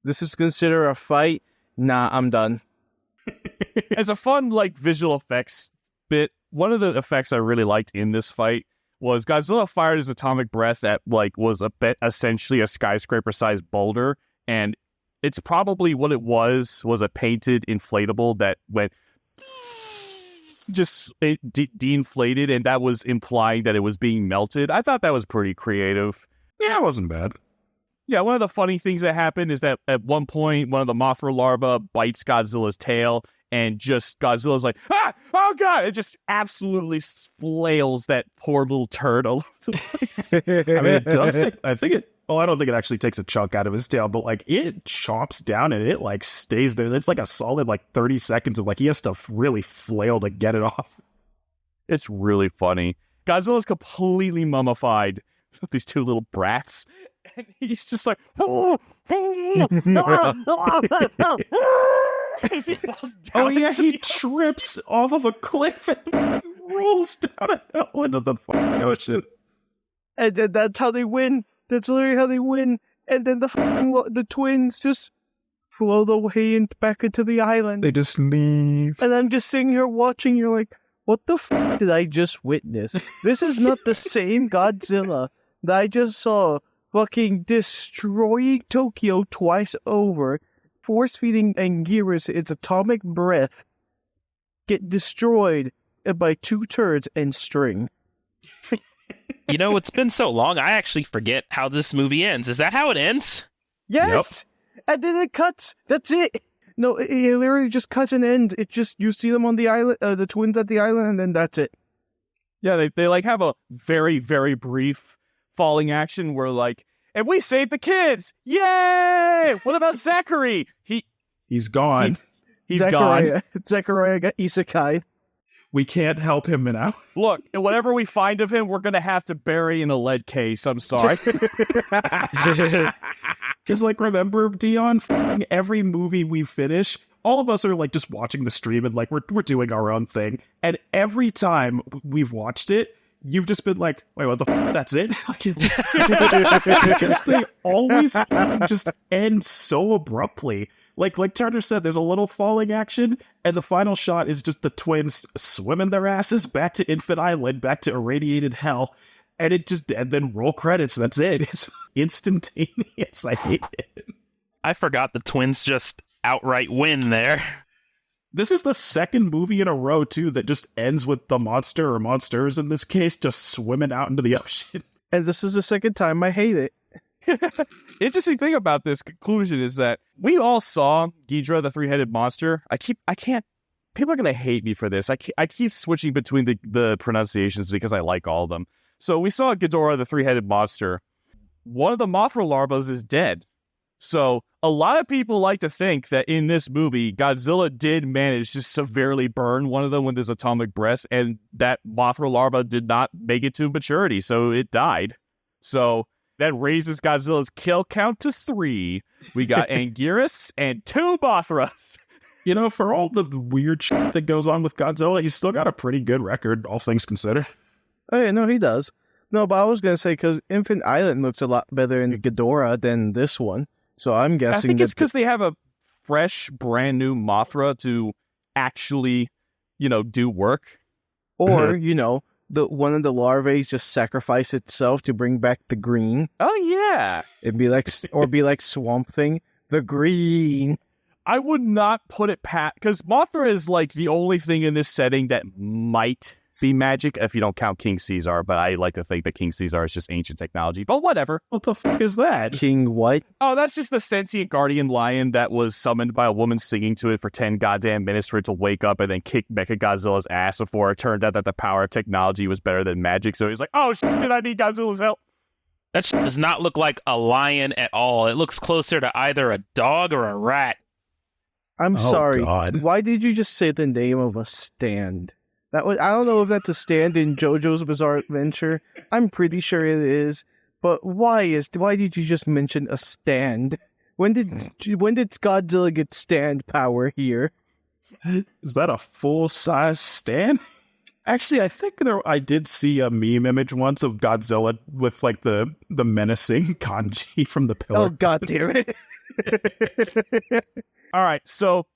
This is considered a fight? Nah, I'm done. As a fun, like, visual effects bit, one of the effects I really liked in this fight was Godzilla fired his atomic breath at, like, was essentially a skyscraper-sized boulder, and it's probably what it was a painted inflatable that went just de-inflated, and that was implying that it was being melted. I thought that was pretty creative. Yeah, it wasn't bad. Yeah, one of the funny things that happened is that at one point, one of the Mothra larvae bites Godzilla's tail, and just Godzilla's like, oh god! It just absolutely flails that poor little turd all over the place. I mean, it does take, I don't think it actually takes a chunk out of his tail, but like it chomps down and it like stays there. It's like a solid like 30 seconds of like he has to really flail to get it off. It's really funny. Godzilla's completely mummified with these 2 little brats, and he's just like, as he falls down. Oh yeah, he trips off of a cliff and rolls down a hell into the fucking ocean. And then that's how they win. That's literally how they win. And then the twins just float away and back into the island. They just leave. And I'm just sitting here watching. You're like, what the fuck did I just witness? This is not the same Godzilla that I just saw fucking destroying Tokyo twice over, force-feeding Anguirus its atomic breath, get destroyed by 2 turds and string. You know, it's been so long, I actually forget how this movie ends. Is that how it ends? Yes! Yep. And then it cuts. That's it. No, it literally just cuts and ends. It just, you see them on the island, the twins at the island, and then that's it. Yeah, they like have a very, very brief falling action where like, and we saved the kids! Yay! What about Zachary? He's gone. He's gone. Zachariah got isekai. We can't help him now. Look, whatever we find of him, we're going to have to bury in a lead case. I'm sorry. Because, like, remember, Dion, every movie we finish, all of us are, like, just watching the stream and, like, we're doing our own thing. And every time we've watched it, you've just been like, wait, what the f***? That's it? Because they always just end so abruptly. Like Turner said, there's a little falling action, and the final shot is just the twins swimming their asses back to Infant Island, back to irradiated hell, and then roll credits. That's it. It's instantaneous. I hate it. I forgot the twins just outright win there. This is the second movie in a row, too, that just ends with the monster, or monsters in this case, just swimming out into the ocean. And this is the second time I hate it. Interesting thing about this conclusion is that we all saw Ghidra, the 3-headed monster. I can't people are going to hate me for this. I keep switching between the pronunciations because I like all of them. So we saw Ghidorah, the three-headed monster. One of the Mothra larvas is dead. So a lot of people like to think that in this movie, Godzilla did manage to severely burn one of them with his atomic breath, and that Mothra larva did not make it to maturity, so it died. So that raises Godzilla's kill count to 3. We got Anguirus and 2 Mothras. You know, for all the weird shit that goes on with Godzilla, he's still got a pretty good record, all things considered. Oh, yeah, no, he does. No, but I was going to say, because Infant Island looks a lot better in Ghidorah than this one. So I'm guessing I think it's because they have a fresh, brand new Mothra to actually, do work. Or, one of the larvae just sacrifice itself to bring back the green. Oh, yeah. It'd be like Swamp Thing, the green. I would not put it past, because Mothra is like the only thing in this setting that might be magic, if you don't count King Caesar, but I like to think that King Caesar is just ancient technology, but whatever. What the fuck is that? King what? Oh, that's just the sentient guardian lion that was summoned by a woman singing to it for 10 goddamn minutes for it to wake up and then kick Mechagodzilla's ass before it turned out that the power of technology was better than magic, so he's like, oh shit, I need Godzilla's help. That shit does not look like a lion at all. It looks closer to either a dog or a rat. I'm sorry. God. Why did you just say the name of a stand? I don't know if that's a stand in JoJo's Bizarre Adventure. I'm pretty sure it is. But why did you just mention a stand? When did Godzilla get stand power here? Is that a full-size stand? Actually, I think I did see a meme image once of Godzilla with like the menacing kanji from the pillar. Oh, god damn it. All right, so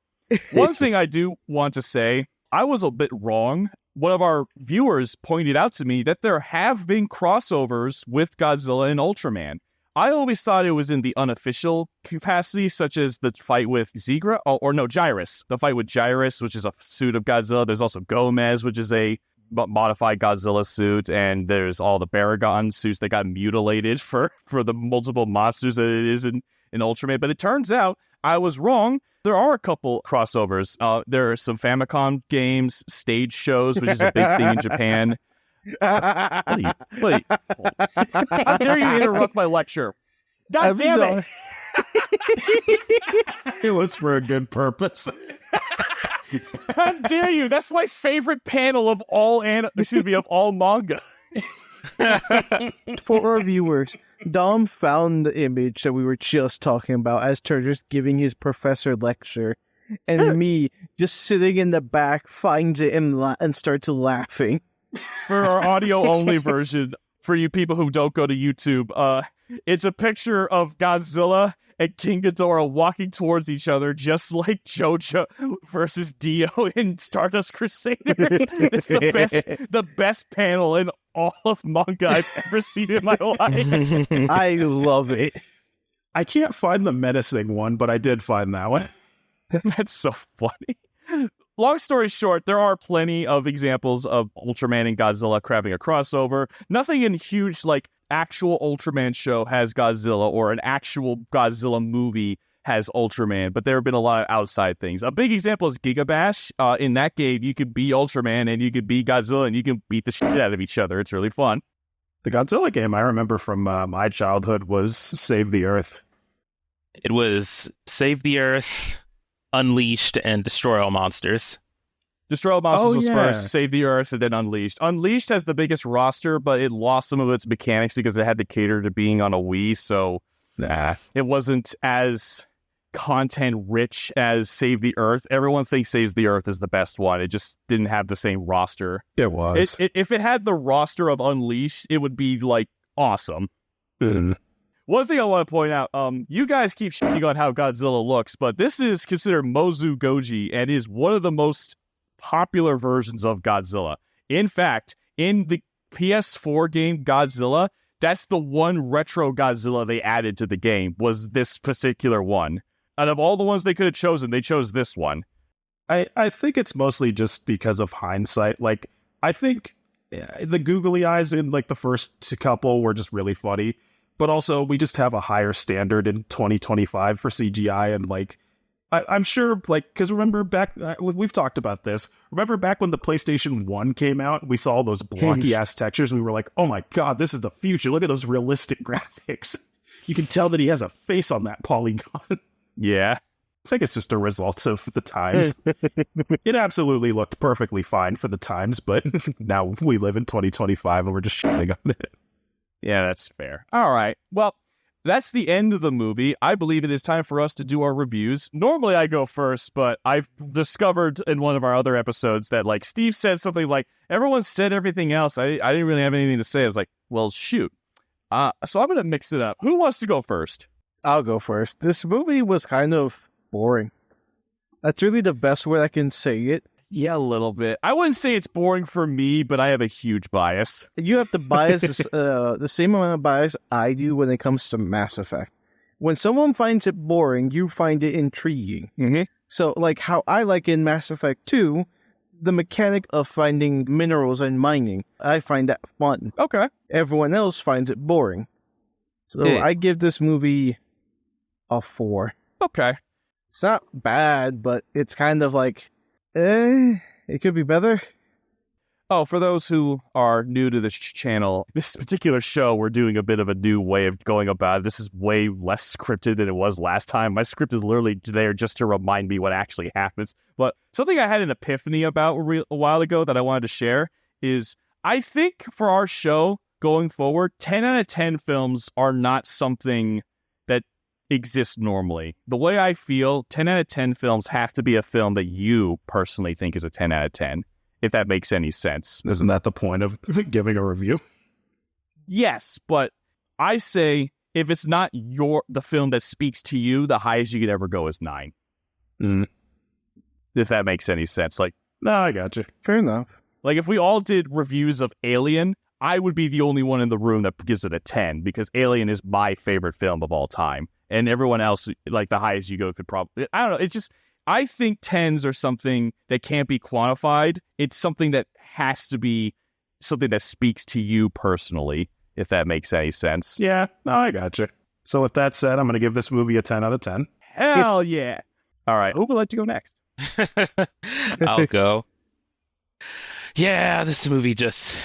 one thing I do want to say, I was a bit wrong. One of our viewers pointed out to me that there have been crossovers with Godzilla and Ultraman. I always thought it was in the unofficial capacity, such as the fight with Gyrus. The fight with Gyrus, which is a suit of Godzilla. There's also Gomez, which is a modified Godzilla suit, and there's all the Baragon suits that got mutilated for the multiple monsters that it is in Ultraman. But it turns out I was wrong. There are a couple crossovers. There are some Famicom games, stage shows, which is a big thing in Japan. How dare you interrupt my lecture? God damn it! It was for a good purpose. How dare you? That's my favorite panel of all all manga. For our viewers, Dom found the image that we were just talking about as Turner's giving his professor lecture, and me just sitting in the back finds it and starts laughing. For our audio-only version, for you people who don't go to YouTube, it's a picture of Godzilla and King Ghidorah walking towards each other, just like JoJo versus Dio in Stardust Crusaders. It's the best panel in all of manga I've ever seen in my life. I love it. I can't find the menacing one, but I did find that one. That's so funny. Long story short, there are plenty of examples of Ultraman and Godzilla having a crossover. Nothing in huge, actual Ultraman show has Godzilla, or an actual Godzilla movie has Ultraman, but there have been a lot of outside things. A big example is Giga Bash. In that game, you could be Ultraman and you could be Godzilla and you can beat the shit out of each other. It's really fun. The Godzilla game I remember from my childhood was Save the Earth. It was Save the Earth, Unleashed, and Destroy All Monsters. Destroy All Monsters was first, Save the Earth, and then Unleashed. Unleashed has the biggest roster, but it lost some of its mechanics because it had to cater to being on a Wii, so it wasn't as content-rich as Save the Earth. Everyone thinks Save the Earth is the best one. It just didn't have the same roster. It was. If it had the roster of Unleashed, it would be, awesome. One thing I want to point out, you guys keep shitting on how Godzilla looks, but this is considered Mozu Goji and is one of the most popular versions of Godzilla. In fact, in the PS4 game Godzilla, that's the one retro Godzilla they added to the game, was this particular one. Out of all the ones they could have chosen, they chose this one. I think it's mostly just because of hindsight. I think the googly eyes in the first couple were just really funny, but also we just have a higher standard in 2025 for CGI, and I'm sure, like, because remember back, we've talked about this. Remember back when the PlayStation 1 came out, we saw all those blocky-ass textures, and we were like, oh my god, this is the future. Look at those realistic graphics. You can tell that he has a face on that polygon. Yeah. I think it's just a result of the times. It absolutely looked perfectly fine for the times, but now we live in 2025, and we're just shitting on it. Yeah, that's fair. All right. Well, that's the end of the movie. I believe it is time for us to do our reviews. Normally I go first, but I've discovered in one of our other episodes that, like, Steve said something like, everyone said everything else. I didn't really have anything to say. I was like, well, shoot. So I'm going to mix it up. Who wants to go first? I'll go first. This movie was kind of boring. That's really the best way I can say it. Yeah, a little bit. I wouldn't say it's boring for me, but I have a huge bias. You have the bias, the same amount of bias I do when it comes to Mass Effect. When someone finds it boring, you find it intriguing. Mm-hmm. So, like how I like in Mass Effect 2, the mechanic of finding minerals and mining, I find that fun. Okay. Everyone else finds it boring. So I give this movie a 4. Okay. It's not bad, but it's kind of like, it could be better. Oh, for those who are new to this channel, this particular show, we're doing a bit of a new way of going about it. This is way less scripted than it was last time. My script is literally there just to remind me what actually happens. But something I had an epiphany about a while ago that I wanted to share is I think for our show going forward, 10 out of 10 films are not something that exists normally. The way I feel, 10 out of 10 films have to be a film that you personally think is a 10 out of 10. If that makes any sense. Isn't that the point of giving a review? Yes, but I say if it's not the film that speaks to you, the highest you could ever go is 9. If that makes any sense. Like, no, I got you. Fair enough. Like, if we all did reviews of Alien, I would be the only one in the room that gives it a 10, because Alien is my favorite film of all time. And everyone else, like, the highest you go could probably... I don't know, it just... I think 10s are something that can't be quantified. It's something that has to be something that speaks to you personally, if that makes any sense. Yeah, no, I gotcha. So with that said, I'm going to give this movie a 10 out of 10. Hell yeah. All right, who would like to go next? I'll go. Yeah, this movie just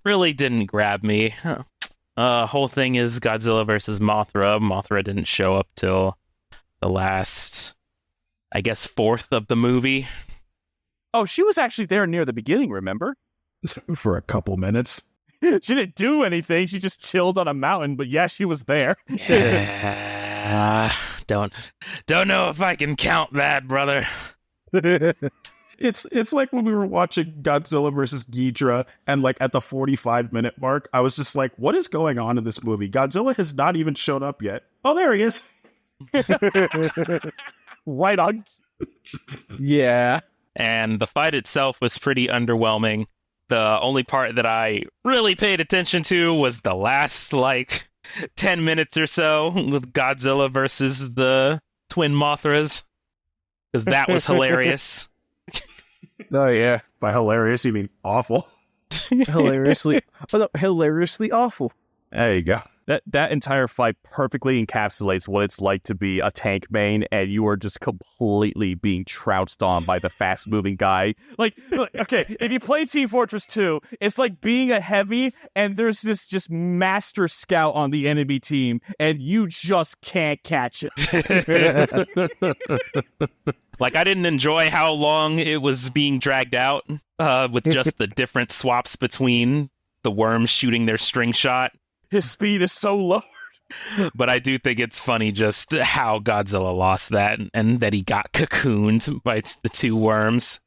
really didn't grab me. Whole thing is Godzilla versus Mothra. Mothra didn't show up till the last... I guess 4th of the movie. Oh, she was actually there near the beginning, remember? For a couple minutes. She didn't do anything. She just chilled on a mountain, but yeah, she was there. Don't know if I can count that, brother. It's like when we were watching Godzilla versus Ghidorah, and like at the 45-minute mark, I was just like, what is going on in this movie? Godzilla has not even shown up yet. Oh, there he is. Right on. Yeah. And the fight itself was pretty underwhelming. The only part that I really paid attention to was the last, 10 minutes or so with Godzilla versus the twin Mothras. Because that was hilarious. Oh, yeah. By hilarious, you mean awful? Hilariously awful. There you go. That entire fight perfectly encapsulates what it's like to be a tank main, and you are just completely being trounced on by the fast-moving guy. Like, okay, if you play Team Fortress 2, it's like being a heavy, and there's this just master scout on the enemy team, and you just can't catch it. Like, I didn't enjoy how long it was being dragged out, with just the different swaps between the worms shooting their string shot. His speed is so lowered. But I do think it's funny just how Godzilla lost that, and that he got cocooned by the two worms.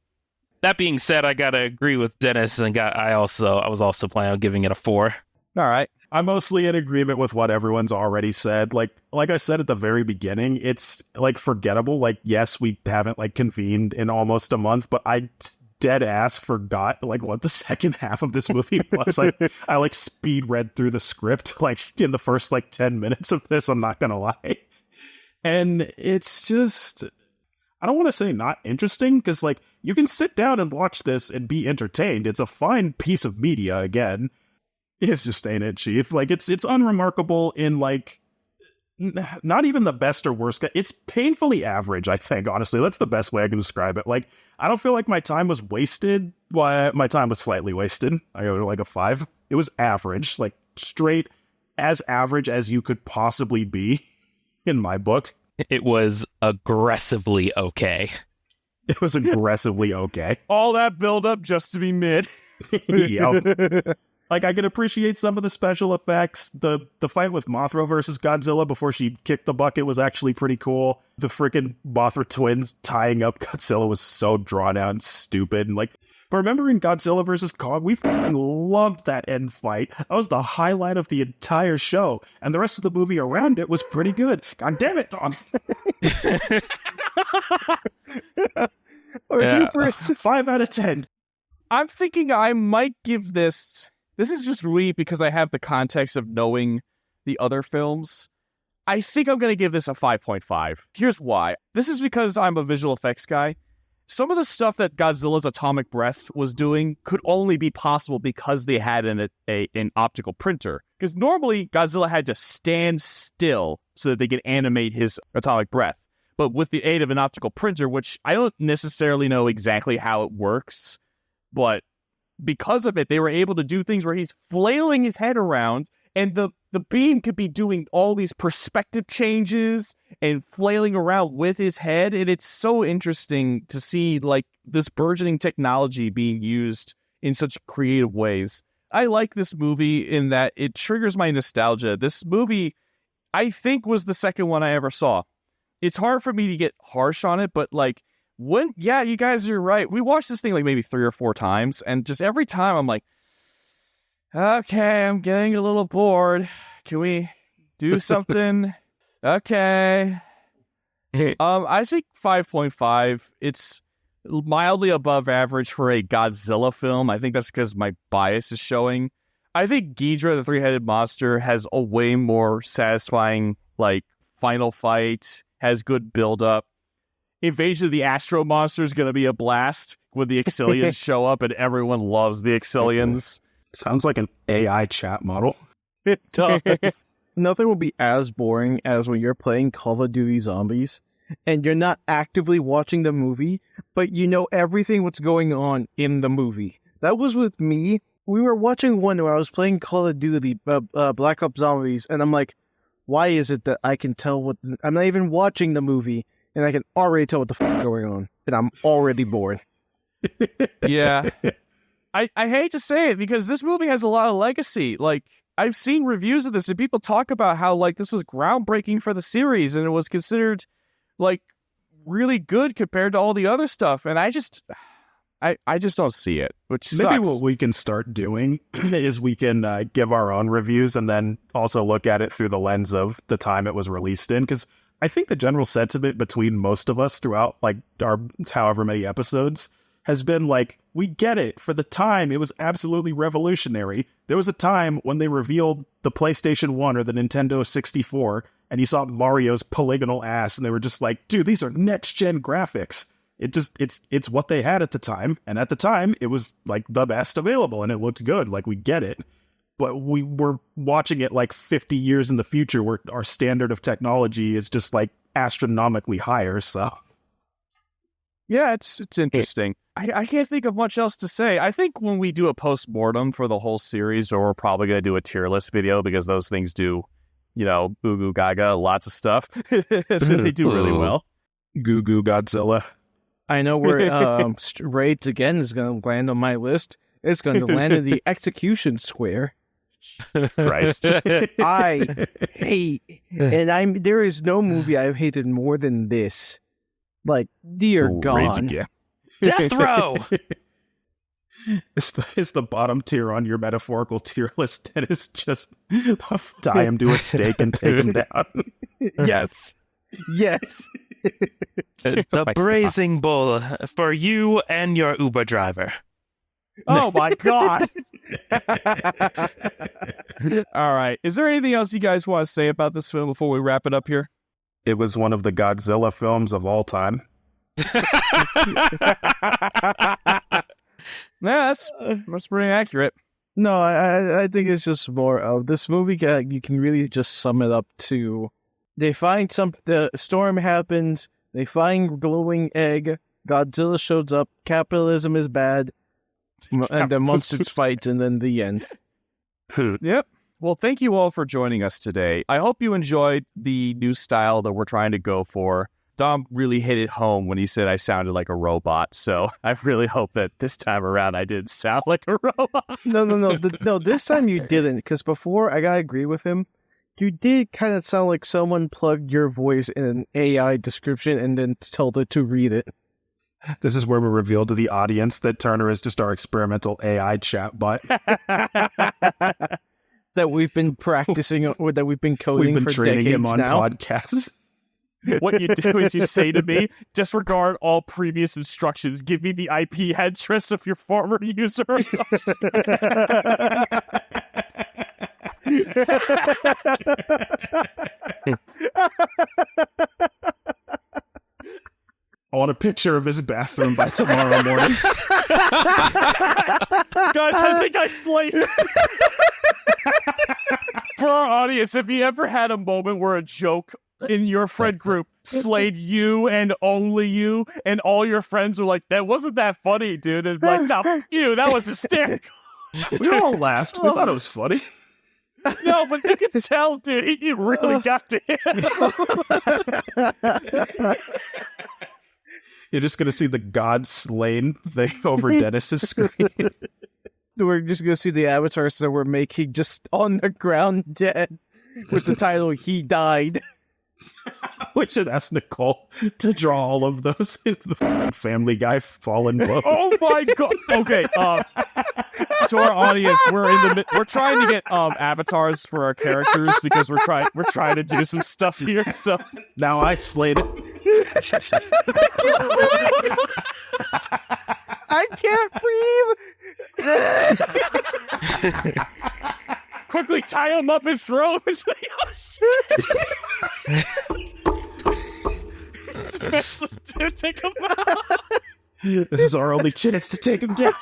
That being said, I gotta agree with Dennis, and I was also planning on giving it a 4. All right. I'm mostly in agreement with what everyone's already said. Like I said at the very beginning, it's forgettable. Like, yes, we haven't convened in almost a month, but I dead ass forgot what the second half of this movie was. I speed read through the script in the first 10 minutes of this, I'm not gonna lie. And it's just, I don't want to say not interesting, because you can sit down and watch this and be entertained. It's a fine piece of media. Again, it's just ain't it, Chief. It's unremarkable in not even the best or worst. It's painfully average, I think, honestly. That's the best way I can describe it. Like, I don't feel like my time was wasted. Well, my time was slightly wasted. I go to like a 5. It was average, like straight as average as you could possibly be in my book. It was aggressively okay. It was aggressively okay. All that build-up just to be mid. Yep. Like, I could appreciate some of the special effects. The fight with Mothra versus Godzilla before she kicked the bucket was actually pretty cool. The freaking Mothra twins tying up Godzilla was so drawn out and stupid. And like, but remember in Godzilla versus Kong, we fucking loved that end fight. That was the highlight of the entire show. And the rest of the movie around it was pretty good. God damn it, Tom. Yeah. 5 out of 10. I'm thinking I might give this... This is just really because I have the context of knowing the other films. I think I'm going to give this a 5.5. Here's why. This is because I'm a visual effects guy. Some of the stuff that Godzilla's atomic breath was doing could only be possible because they had an optical printer. Because normally Godzilla had to stand still so that they could animate his atomic breath. But with the aid of an optical printer, which I don't necessarily know exactly how it works, but because of it, they were able to do things where he's flailing his head around and the beam could be doing all these perspective changes and flailing around with his head. And it's so interesting to see like this burgeoning technology being used in such creative ways. I like this movie in that it triggers my nostalgia. This movie, I think, was the second one I ever saw. It's hard for me to get harsh on it, but like, yeah, you guys are right. We watched this thing like maybe 3 or 4 times, and just every time I'm like, okay, I'm getting a little bored. Can we do something? Okay. I think 5.5. It's mildly above average for a Godzilla film. I think that's because my bias is showing. I think Ghidorah, the three-headed monster, has a way more satisfying, like, final fight, has good build-up. Invasion of the Astro Monster is going to be a blast when the Exilians show up, and everyone loves the Exilians. Sounds like an AI chat model. It does. Nothing will be as boring as when you're playing Call of Duty Zombies, and you're not actively watching the movie, but you know everything what's going on in the movie. That was with me. We were watching one where I was playing Call of Duty Black Ops Zombies, and I'm like, why is it that I can tell what... I'm not even watching the movie, and I can already tell what the fuck is going on, and I'm already bored. Yeah. I hate to say it, because this movie has a lot of legacy. Like, I've seen reviews of this, and people talk about how, like, this was groundbreaking for the series, and it was considered, like, really good compared to all the other stuff, and I just don't see it, which sucks. Maybe what we can start doing is we can give our own reviews and then also look at it through the lens of the time it was released in, because I think the general sentiment between most of us throughout, like, our however many episodes has been like, we get it. For the time, it was absolutely revolutionary. There was a time when they revealed the PlayStation 1 or the Nintendo 64, and you saw Mario's polygonal ass, and they were just like, dude, these are next-gen graphics. It's what they had at the time, and at the time, it was, like, the best available, and it looked good. Like, we get it. But we were watching it, like, 50 years in the future, where our standard of technology is just, like, astronomically higher, so... Yeah, it's interesting. I can't think of much else to say. I think when we do a post-mortem for the whole series, or we're probably going to do a tier list video, because those things do, you know, goo goo gaga, lots of stuff. They do really well. Goo goo Godzilla. I know where Raids again is going to land on my list. It's going to land in the execution square. Jesus Christ. I hate, and there is no movie I've hated more than this. Like, dear God. Death row! It's the bottom tier on your metaphorical tier list, and it's just tie him to a stake and take him down. Yes. Yes. The Braising Bull for you and your Uber driver. Oh my God. All right. Is there anything else you guys want to say about this film before we wrap it up here? It was one of the Godzilla films of all time. Yeah, that's pretty accurate. No, I think it's just more of this movie. You can really just sum it up to They find the storm happens, they find glowing egg, Godzilla shows up, capitalism is bad, and the monsters fight, and then the end. Yep. Well, thank you all for joining us today. I hope you enjoyed the new style that we're trying to go for. Dom really hit it home when he said I sounded like a robot, so I really hope that this time around I didn't sound like a robot. No, this time you didn't, because before, I gotta agree with him, you did kind of sound like someone plugged your voice in an AI description and then told it to read it. This is where we reveal to the audience that Turner is just our experimental AI chatbot. That we've been practicing, or that we've been coding for decades now. We've been training him on podcasts. What you do is you say to me, disregard all previous instructions. Give me the IP address of your former user or something. I want a picture of his bathroom by tomorrow morning. Guys, I think I slayed it. For our audience, if you ever had a moment where a joke in your friend group slayed you and only you, and all your friends were like, that wasn't that funny, dude. And like, no, fuck you, that was hysterical. We all laughed. We thought it was funny. No, but you can tell, dude, he really got to him. You're just going to see the God slain thing over Dennis's screen. We're just going to see the avatars that we're making just on the ground dead with the title, He Died. We should ask Nicole to draw all of those in the Family Guy fallen pose. Oh my god! Okay, to our audience, we're trying to get avatars for our characters because we're trying to do some stuff here. So now I slayed it. I can't breathe. Quickly tie him up and throw him into the ocean. Dude, take him out. This is our only chance to take him down.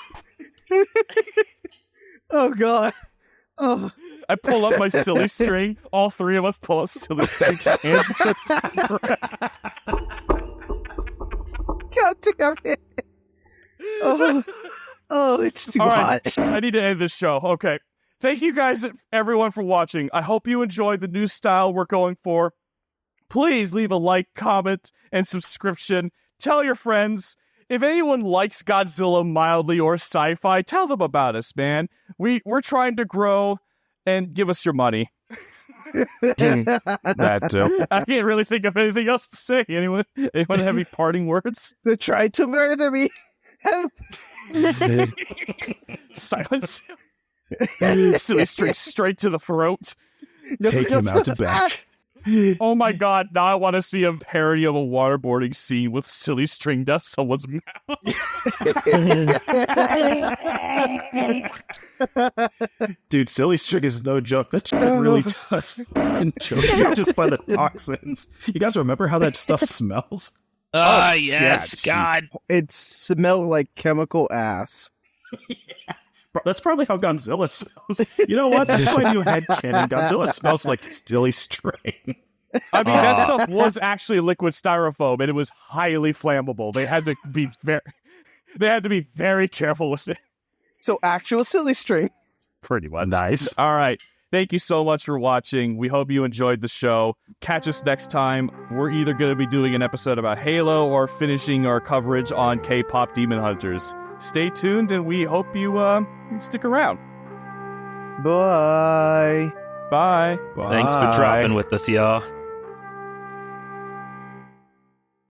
Oh god. Oh. I pull up my silly string. All three of us pull up silly string and starts. God damn it. Oh, it's too hot. Right. I need to end this show. Okay. Thank you guys, everyone, for watching. I hope you enjoyed the new style we're going for. Please leave a like, comment, and subscription. Tell your friends. If anyone likes Godzilla mildly or sci-fi, tell them about us, man. We're trying to grow, and give us your money. That too. I can't really think of anything else to say. Anyone have any parting words? They tried to murder me. Help. Silence. Silly string straight to the throat. Take him out to back. Oh my god, now I want to see a parody of a waterboarding scene with silly string down someone's mouth. Dude, silly string is no joke. That shit really does fucking choke you just by the toxins. You guys remember how that stuff smells? Yes, yeah, God. It smelled like chemical ass. Yeah. That's probably how Godzilla smells. You know what? That's my new headcanon. Godzilla smells like silly string. I mean, that stuff was actually liquid styrofoam, and it was highly flammable. They had to be very careful with it. So actual silly string. Pretty much. Nice. All right. Thank you so much for watching. We hope you enjoyed the show. Catch us next time. We're either going to be doing an episode about Halo or finishing our coverage on K-pop Demon Hunters. Stay tuned, and we hope you stick around. Bye. Bye. Bye. Thanks for dropping with us, y'all.